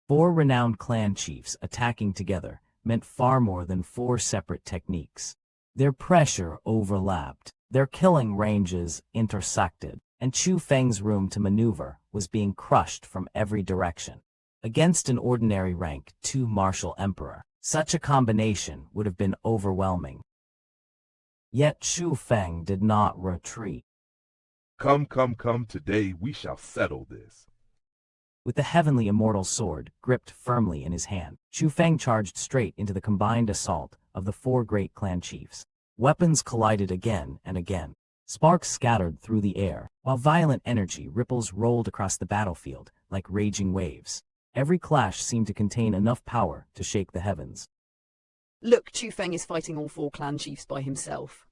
4 renowned clan chiefs attacking together meant far more than 4 separate techniques. Their pressure overlapped, their killing ranges intersected, and Chu Feng's room to maneuver was being crushed from every direction. Against an ordinary rank 2 martial emperor, such a combination would have been overwhelming. Yet Chu Feng did not retreat. Come, come, come, today we shall settle this. With the heavenly immortal sword gripped firmly in his hand, Chu Feng charged straight into the combined assault of the 4 great clan chiefs. Weapons collided again and again. Sparks scattered through the air, while violent energy ripples rolled across the battlefield like raging waves. Every clash seemed to contain enough power to shake the heavens. Look, Chu Feng is fighting all 4 clan chiefs by himself.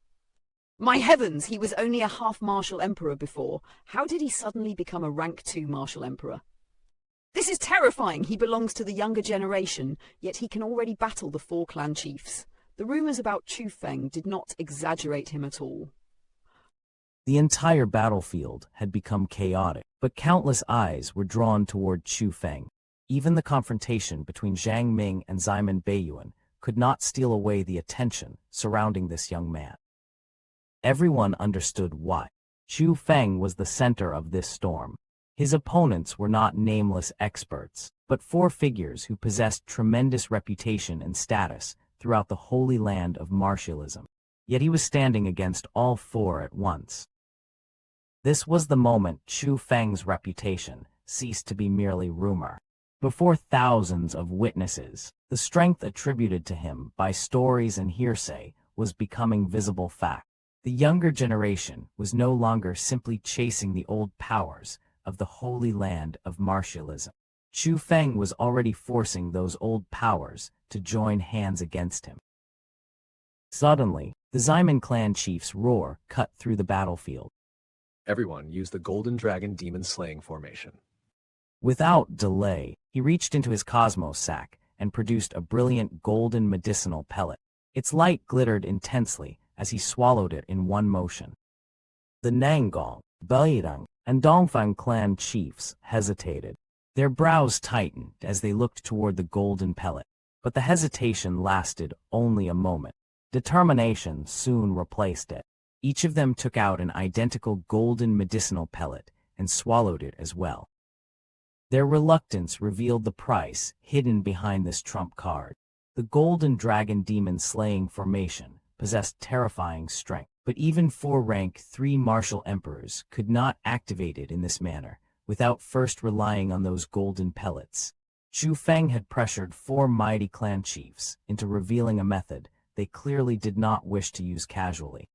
My heavens, he was only a half-martial emperor before. How did he suddenly become a rank 2 martial emperor? This is terrifying. He belongs to the younger generation, yet he can already battle the 4 clan chiefs. The rumors about Chu Feng did not exaggerate him at all. The entire battlefield had become chaotic, but countless eyes were drawn toward Chu Feng. Even the confrontation between Zhang Ming and Ximen Baiyuan could not steal away the attention surrounding this young man. Everyone understood why. Chu Feng was the center of this storm. His opponents were not nameless experts, but 4 figures who possessed tremendous reputation and status throughout the Holy Land of Martialism. Yet he was standing against all 4 at once. This was the moment Chu Feng's reputation ceased to be merely rumor. Before thousands of witnesses, the strength attributed to him by stories and hearsay was becoming visible fact. The younger generation was no longer simply chasing the old powers of the Holy Land of Martialism. Chu Feng was already forcing those old powers to join hands against him. Suddenly, the Ximen clan chief's roar cut through the battlefield. Everyone use the Golden Dragon Demon Slaying formation. Without delay, he reached into his cosmos sack and produced a brilliant golden medicinal pellet. Its light glittered intensely as he swallowed it in one motion. The Nangong, Baili, and Dongfang clan chiefs hesitated. Their brows tightened as they looked toward the golden pellet, but the hesitation lasted only a moment. Determination soon replaced it. Each of them took out an identical golden medicinal pellet and swallowed it as well. Their reluctance revealed the price hidden behind this trump card. The Golden Dragon Demon Slaying formation possessed terrifying strength, but even 4 rank 3 martial emperors could not activate it in this manner without first relying on those golden pellets. Chu Feng had pressured 4 mighty clan chiefs into revealing a method they clearly did not wish to use casually.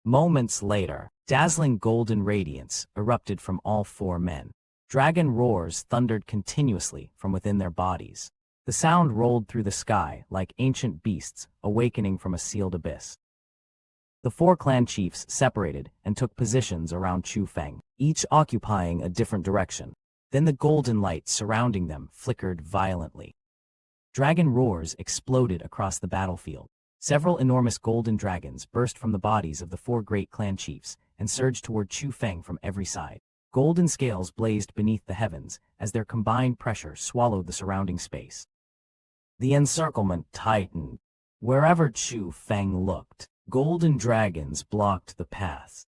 Moments later, dazzling golden radiance erupted from all 4 men. Dragon roars thundered continuously from within their bodies. The sound rolled through the sky like ancient beasts awakening from a sealed abyss. The 4 clan chiefs separated and took positions around Chu Feng, each occupying a different direction. Then the golden light surrounding them flickered violently. Dragon roars exploded across the battlefield. Several enormous golden dragons burst from the bodies of the 4 great clan chiefs and surged toward Chu Feng from every side. Golden scales blazed beneath the heavens as their combined pressure swallowed the surrounding space. The encirclement tightened. Wherever Chu Feng looked, golden dragons blocked the path.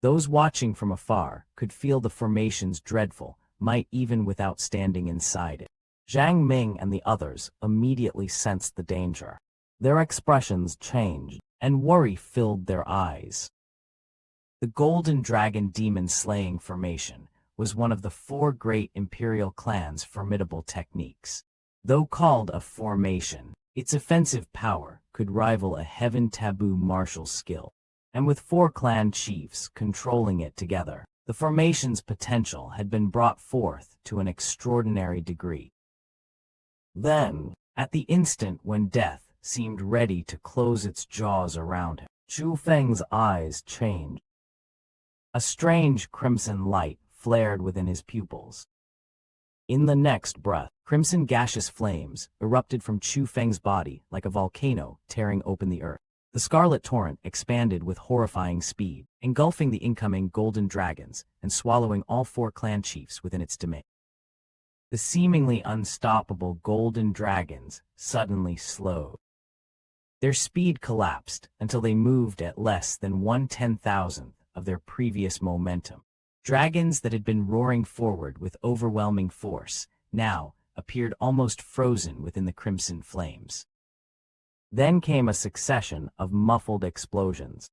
Those watching from afar could feel the formation's dreadful might even without standing inside it. Zhang Ming and the others immediately sensed the danger. Their expressions changed, and worry filled their eyes. The Golden Dragon demon-slaying formation was one of the four great Imperial clans' formidable techniques. Though called a formation, its offensive power could rival a heaven taboo martial skill. And with four clan chiefs controlling it together, the formation's potential had been brought forth to an extraordinary degree. Then, at the instant when death seemed ready to close its jaws around him, Chu Feng's eyes changed. A strange crimson light flared within his pupils. In the next breath, crimson gaseous flames erupted from Chu Feng's body like a volcano tearing open the earth. The scarlet torrent expanded with horrifying speed, engulfing the incoming golden dragons and swallowing all four clan chiefs within its domain. The seemingly unstoppable golden dragons suddenly slowed. Their speed collapsed until they moved at less than 1/10,000th of their previous momentum. Dragons that had been roaring forward with overwhelming force now appeared almost frozen within the crimson flames. Then came a succession of muffled explosions.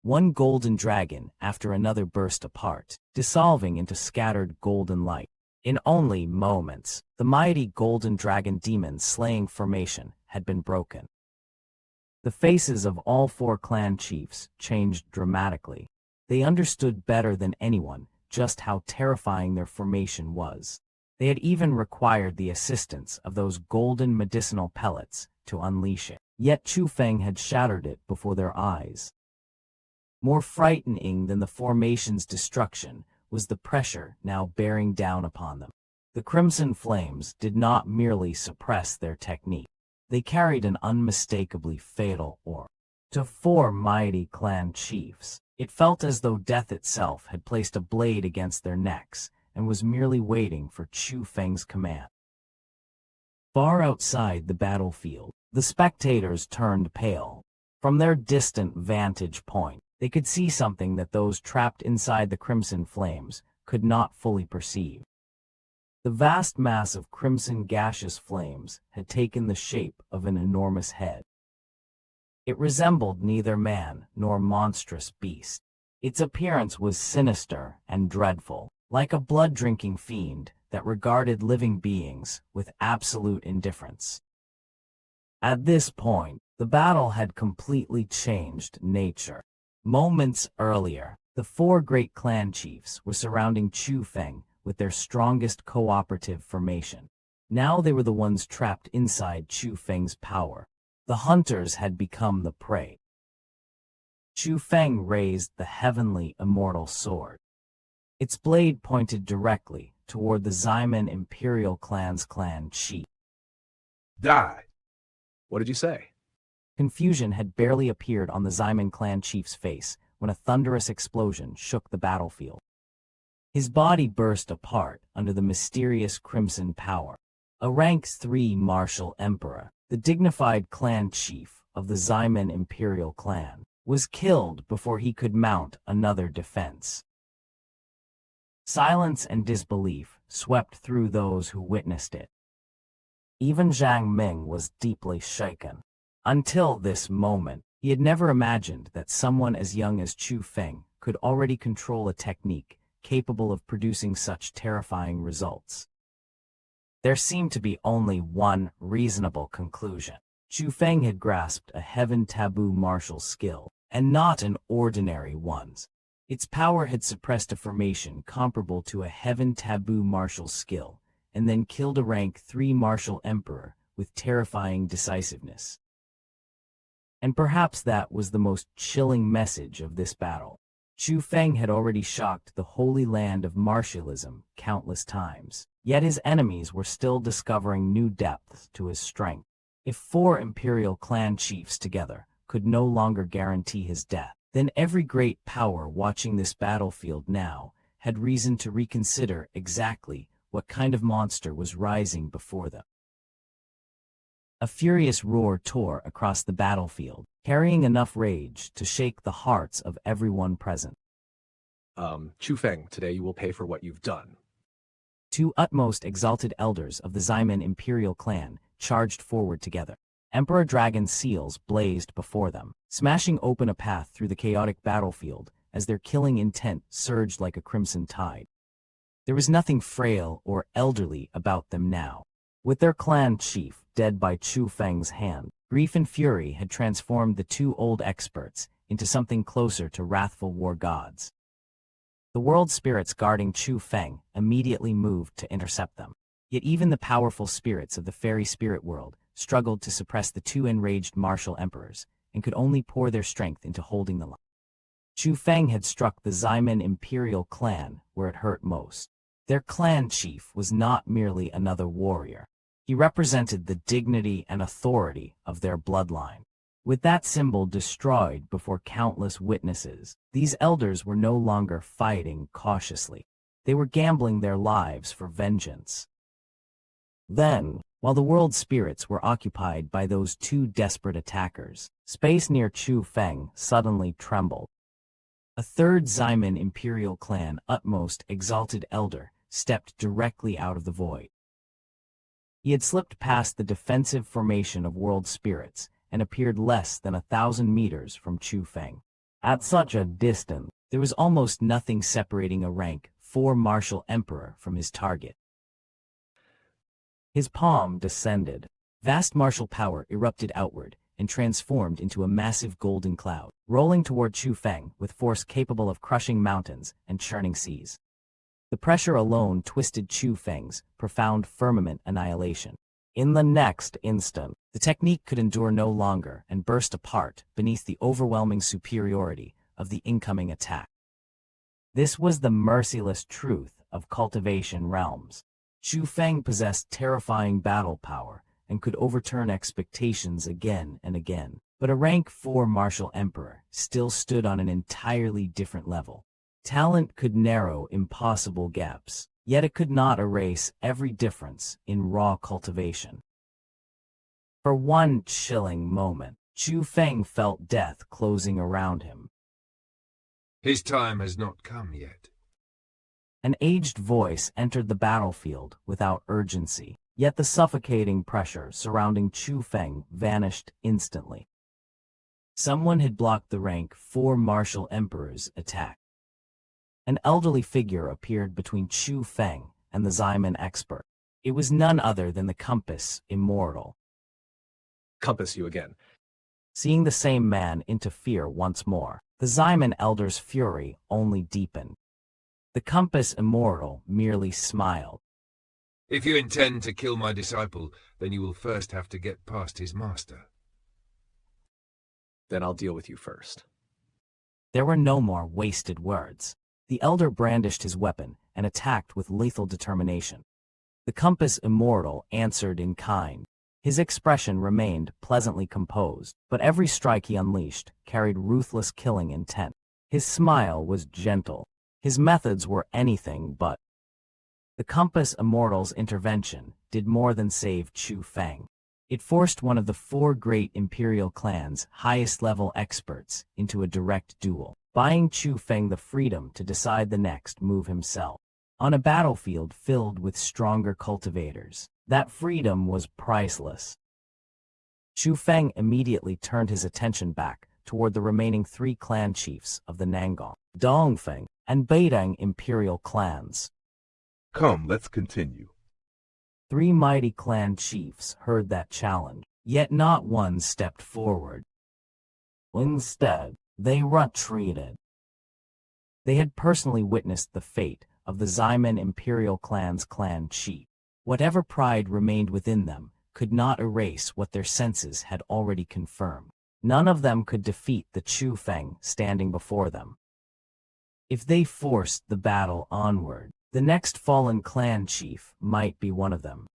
One golden dragon after another burst apart, dissolving into scattered golden light. In only moments, the mighty golden dragon demon-slaying formation had been broken. The faces of all four clan chiefs changed dramatically. They understood better than anyone just how terrifying their formation was. They had even required the assistance of those golden medicinal pellets to unleash it. Yet Chu Feng had shattered it before their eyes. More frightening than the formation's destruction was the pressure now bearing down upon them. The crimson flames did not merely suppress their technique. They carried an unmistakably fatal aura. To four mighty clan chiefs, it felt as though death itself had placed a blade against their necks and was merely waiting for Chu Feng's command. Far outside the battlefield, the spectators turned pale. From their distant vantage point, they could see something that those trapped inside the crimson flames could not fully perceive. The vast mass of crimson gaseous flames had taken the shape of an enormous head. It resembled neither man nor monstrous beast. Its appearance was sinister and dreadful, like a blood-drinking fiend that regarded living beings with absolute indifference. At this point, the battle had completely changed nature. Moments earlier, the four great clan chiefs were surrounding Chu Feng with their strongest cooperative formation. Now they were the ones trapped inside Chu Feng's power. The hunters had become the prey. Chu Feng raised the heavenly immortal sword. Its blade pointed directly toward the Ximen Imperial Clan's clan chief. Die! What did you say? Confusion had barely appeared on the Ximen clan chief's face when a thunderous explosion shook the battlefield. His body burst apart under the mysterious crimson power. A rank 3 martial emperor, the dignified clan chief of the Ximen Imperial Clan, was killed before he could mount another defense. Silence and disbelief swept through those who witnessed it. Even Zhang Ming was deeply shaken. Until this moment, he had never imagined that someone as young as Chu Feng could already control a technique capable of producing such terrifying results. There seemed to be only one reasonable conclusion. Chu Feng had grasped a heaven taboo martial skill, and not an ordinary one's. Its power had suppressed a formation comparable to a heaven taboo martial skill, and then killed a rank 3 martial emperor with terrifying decisiveness. And perhaps that was the most chilling message of this battle. Chu Feng had already shocked the Holy Land of Martialism countless times, yet his enemies were still discovering new depths to his strength. If 4 Imperial clan chiefs together could no longer guarantee his death, then every great power watching this battlefield now had reason to reconsider exactly what kind of monster was rising before them. A furious roar tore across the battlefield, carrying enough rage to shake the hearts of everyone present. Chu Feng, today you will pay for what you've done. Two utmost exalted elders of the Ximen Imperial Clan charged forward together. Emperor Dragon's seals blazed before them, smashing open a path through the chaotic battlefield as their killing intent surged like a crimson tide. There was nothing frail or elderly about them now. With their clan chief dead by Chu Feng's hand, grief and fury had transformed the two old experts into something closer to wrathful war gods. The world spirits guarding Chu Feng immediately moved to intercept them. Yet even the powerful spirits of the fairy spirit world struggled to suppress the two enraged martial emperors and could only pour their strength into holding the line. Chu Feng had struck the Ximen Imperial Clan where it hurt most. Their clan chief was not merely another warrior. He represented the dignity and authority of their bloodline. With that symbol destroyed before countless witnesses, these elders were no longer fighting cautiously. They were gambling their lives for vengeance. Then, while the world spirits were occupied by those two desperate attackers, space near Chu Feng suddenly trembled. A third Ximen Imperial Clan utmost exalted elder stepped directly out of the void. He had slipped past the defensive formation of world spirits and appeared less than 1,000 meters from Chu Feng. At such a distance, there was almost nothing separating a rank 4 martial emperor from his target. His palm descended. Vast martial power erupted outward and transformed into a massive golden cloud, rolling toward Chu Feng with force capable of crushing mountains and churning seas. The pressure alone twisted Chu Feng's profound firmament annihilation. In the next instant, the technique could endure no longer and burst apart beneath the overwhelming superiority of the incoming attack. This was the merciless truth of cultivation realms. Chu Feng possessed terrifying battle power and could overturn expectations again and again, but a rank 4 martial emperor still stood on an entirely different level. Talent could narrow impossible gaps, yet it could not erase every difference in raw cultivation. For one chilling moment, Chu Feng felt death closing around him. His time has not come yet. An aged voice entered the battlefield without urgency, yet the suffocating pressure surrounding Chu Feng vanished instantly. Someone had blocked the rank 4 martial emperor's attack. An elderly figure appeared between Chu Feng and the Ximen expert. It was none other than the Compass Immortal. Compass you again. Seeing the same man interfere once more, the Ximen elder's fury only deepened. The Compass Immortal merely smiled. If you intend to kill my disciple, then you will first have to get past his master. Then I'll deal with you first. There were no more wasted words. The elder brandished his weapon and attacked with lethal determination. The Compass Immortal answered in kind. His expression remained pleasantly composed, but every strike he unleashed carried ruthless killing intent. His smile was gentle. His methods were anything but. The Compass Immortal's intervention did more than save Chu Feng. It forced one of the 4 Great Imperial Clans' highest-level experts into a direct duel, buying Chu Feng the freedom to decide the next move himself. On a battlefield filled with stronger cultivators, that freedom was priceless. Chu Feng immediately turned his attention back toward the remaining 3 clan chiefs of the Nangong, Dongfeng, and Beidang Imperial clans. Come, let's continue. 3 mighty clan chiefs heard that challenge, yet not one stepped forward. Instead, they retreated. They had personally witnessed the fate of the Ximen Imperial Clan's clan chief. Whatever pride remained within them could not erase what their senses had already confirmed. None of them could defeat the Chu Feng standing before them. If they forced the battle onward, the next fallen clan chief might be one of them.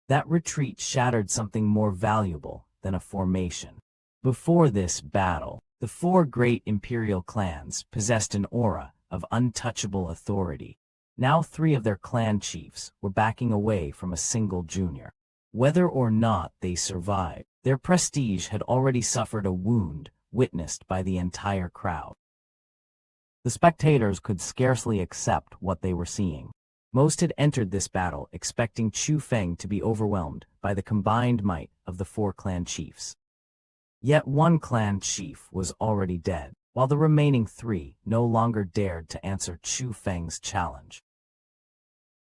That retreat shattered something more valuable than a formation. Before this battle, the 4 Great Imperial Clans possessed an aura of untouchable authority. Now 3 of their clan chiefs were backing away from a single junior. Whether or not they survived, their prestige had already suffered a wound witnessed by the entire crowd. The spectators could scarcely accept what they were seeing. Most had entered this battle expecting Chu Feng to be overwhelmed by the combined might of the four clan chiefs. Yet one clan chief was already dead, while the remaining three no longer dared to answer Chu Feng's challenge.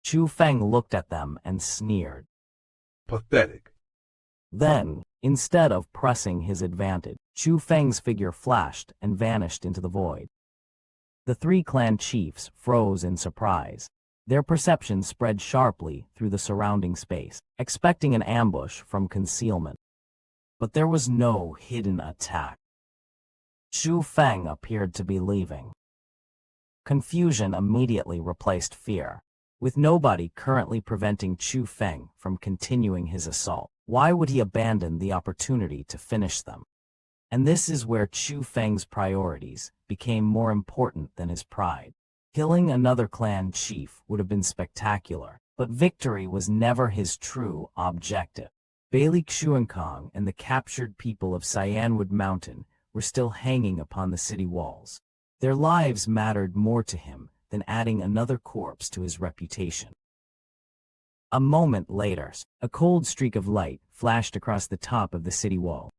Chu Feng looked at them and sneered. Pathetic. Then, instead of pressing his advantage, Chu Feng's figure flashed and vanished into the void. The three clan chiefs froze in surprise. Their perception spread sharply through the surrounding space, expecting an ambush from concealment. But there was no hidden attack. Chu Feng appeared to be leaving. Confusion immediately replaced fear. With nobody currently preventing Chu Feng from continuing his assault, why would he abandon the opportunity to finish them? And this is where Chu Feng's priorities became more important than his pride. Killing another clan chief would have been spectacular, but victory was never his true objective. Baili Xuankong and the captured people of Xianwood Mountain were still hanging upon the city walls. Their lives mattered more to him than adding another corpse to his reputation. A moment later, a cold streak of light flashed across the top of the city wall.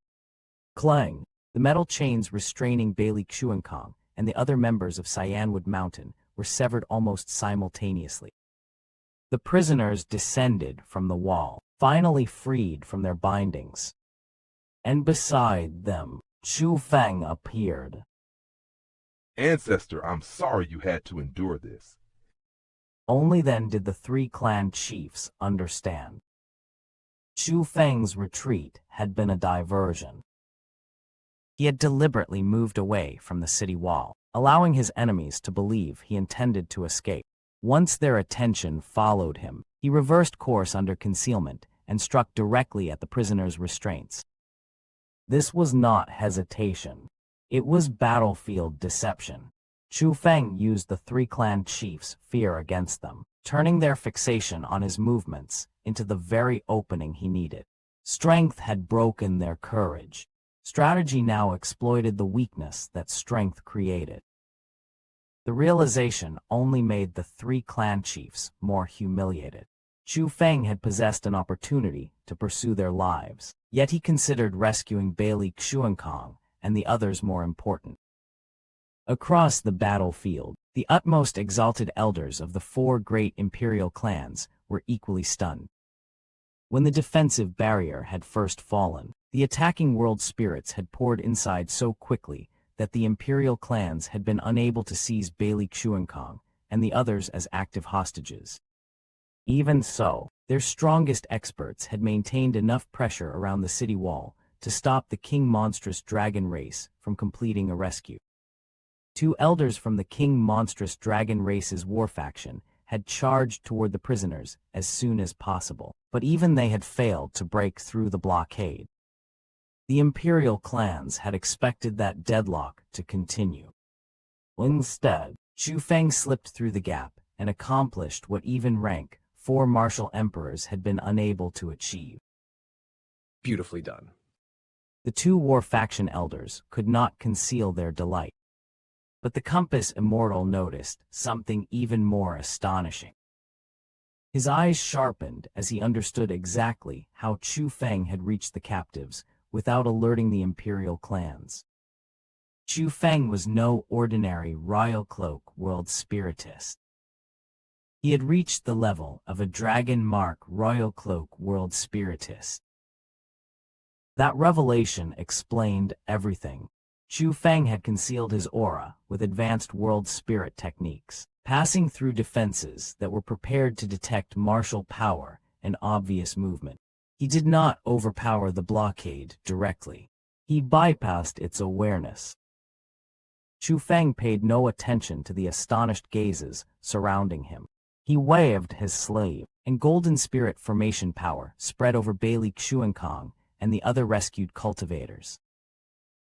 Clang! The metal chains restraining Baili Xuankong and the other members of Xianwood Mountain were severed almost simultaneously. The prisoners descended from the wall, finally freed from their bindings. And beside them, Chu Feng appeared. Ancestor, I'm sorry you had to endure this. Only then did the three clan chiefs understand. Chu Feng's retreat had been a diversion. He had deliberately moved away from the city wall, allowing his enemies to believe he intended to escape. Once their attention followed him, he reversed course under concealment and struck directly at the prisoners' restraints. This was not hesitation. It was battlefield deception. Chu Feng used the three clan chiefs' fear against them, turning their fixation on his movements into the very opening he needed. Strength had broken their courage. Strategy now exploited the weakness that strength created. The realization only made the three clan chiefs more humiliated. Chu Feng had possessed an opportunity to pursue their lives, yet he considered rescuing Baili Xuankong and the others more important. Across the battlefield, the utmost exalted elders of the four great imperial clans were equally stunned. When the defensive barrier had first fallen, the attacking world spirits had poured inside so quickly that the imperial clans had been unable to seize Baili Xuankong and the others as active hostages. Even so, their strongest experts had maintained enough pressure around the city wall to stop the King Monstrous Dragon race from completing a rescue. Two elders from the King Monstrous Dragon race's war faction had charged toward the prisoners as soon as possible, but even they had failed to break through the blockade. The imperial clans had expected that deadlock to continue. Instead, Chu Feng slipped through the gap and accomplished what even rank four martial emperors had been unable to achieve. Beautifully done. The two war faction elders could not conceal their delight. But the Compass Immortal noticed something even more astonishing. His eyes sharpened as he understood exactly how Chu Feng had reached the captives without alerting the imperial clans. Chu Feng was no ordinary Royal-cloak world spiritist. He had reached the level of a Dragon Mark Royal-cloak world spiritist. That revelation explained everything. Chu Feng had concealed his aura with advanced world spirit techniques, passing through defenses that were prepared to detect martial power and obvious movement. He did not overpower the blockade directly. He bypassed its awareness. Chu Feng paid no attention to the astonished gazes surrounding him. He waved his sleeve, and golden spirit formation power spread over Baili Xuankong and the other rescued cultivators.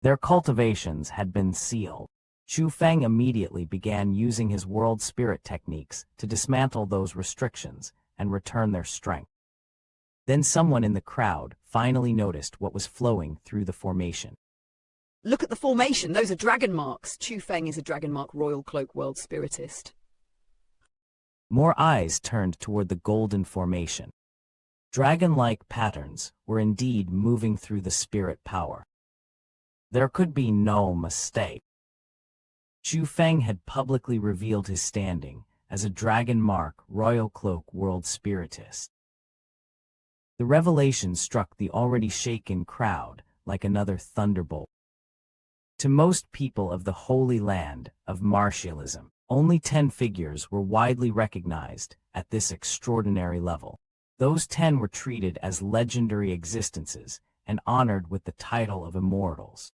Their cultivations had been sealed. Chu Feng immediately began using his world spirit techniques to dismantle those restrictions and return their strength. Then someone in the crowd finally noticed what was flowing through the formation. Look at the formation, those are dragon marks. Chu Feng is a dragon mark Royal-cloak world spiritist. More eyes turned toward the golden formation. Dragon-like patterns were indeed moving through the spirit power. There could be no mistake. Chu Feng had publicly revealed his standing as a dragon mark Royal-cloak world spiritist. The revelation struck the already shaken crowd like another thunderbolt. To most people of the Holy Land of Martialism, only 10 figures were widely recognized at this extraordinary level. Those 10 were treated as legendary existences and honored with the title of immortals.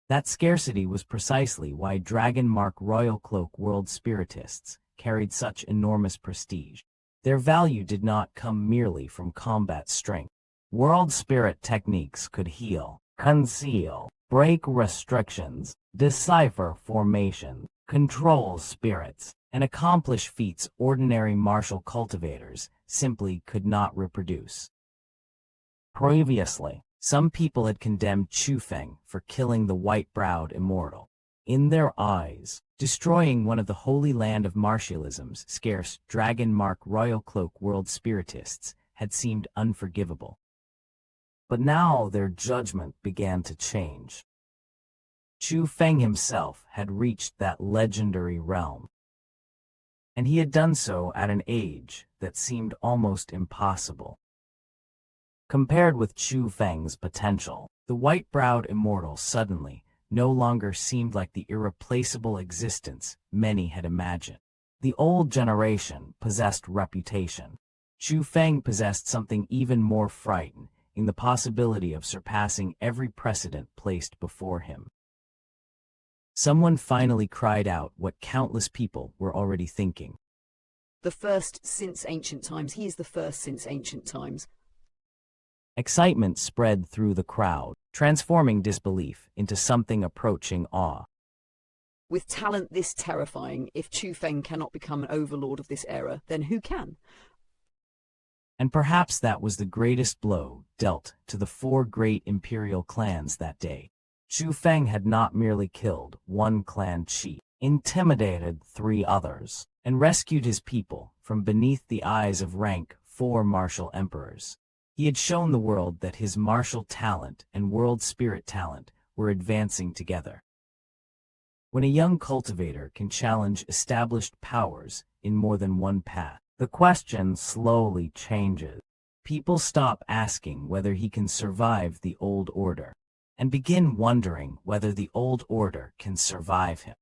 That scarcity was precisely why Dragon Mark Royal-cloak world spiritists carried such enormous prestige. Their value did not come merely from combat strength. World spirit techniques could heal, conceal, break restrictions, decipher formations, control spirits, and accomplish feats ordinary martial cultivators simply could not reproduce. Previously, some people had condemned Chu Feng for killing the white-browed immortal. In their eyes, destroying one of the Holy Land of Martialism's scarce dragon mark Royal-cloak world spiritists had seemed unforgivable. But now their judgment began to change. Chu Feng himself had reached that legendary realm, and he had done so at an age that seemed almost impossible. Compared with Chu Feng's potential, the white-browed immortal suddenly no longer seemed like the irreplaceable existence many had imagined. The old generation possessed reputation. Chu Feng possessed something even more frightening in the possibility of surpassing every precedent placed before him. Someone finally cried out what countless people were already thinking. The first since ancient times. He is the first since ancient times. Excitement spread through the crowd, transforming disbelief into something approaching awe. With talent this terrifying, if Chu Feng cannot become an overlord of this era, then who can? And perhaps that was the greatest blow dealt to the four great imperial clans that day. Chu Feng had not merely killed one clan chief, intimidated 3 others, and rescued his people from beneath the eyes of rank 4 martial emperors. He had shown the world that his martial talent and world spirit talent were advancing together. When a young cultivator can challenge established powers in more than one path, the question slowly changes. People stop asking whether he can survive the old order, and begin wondering whether the old order can survive him.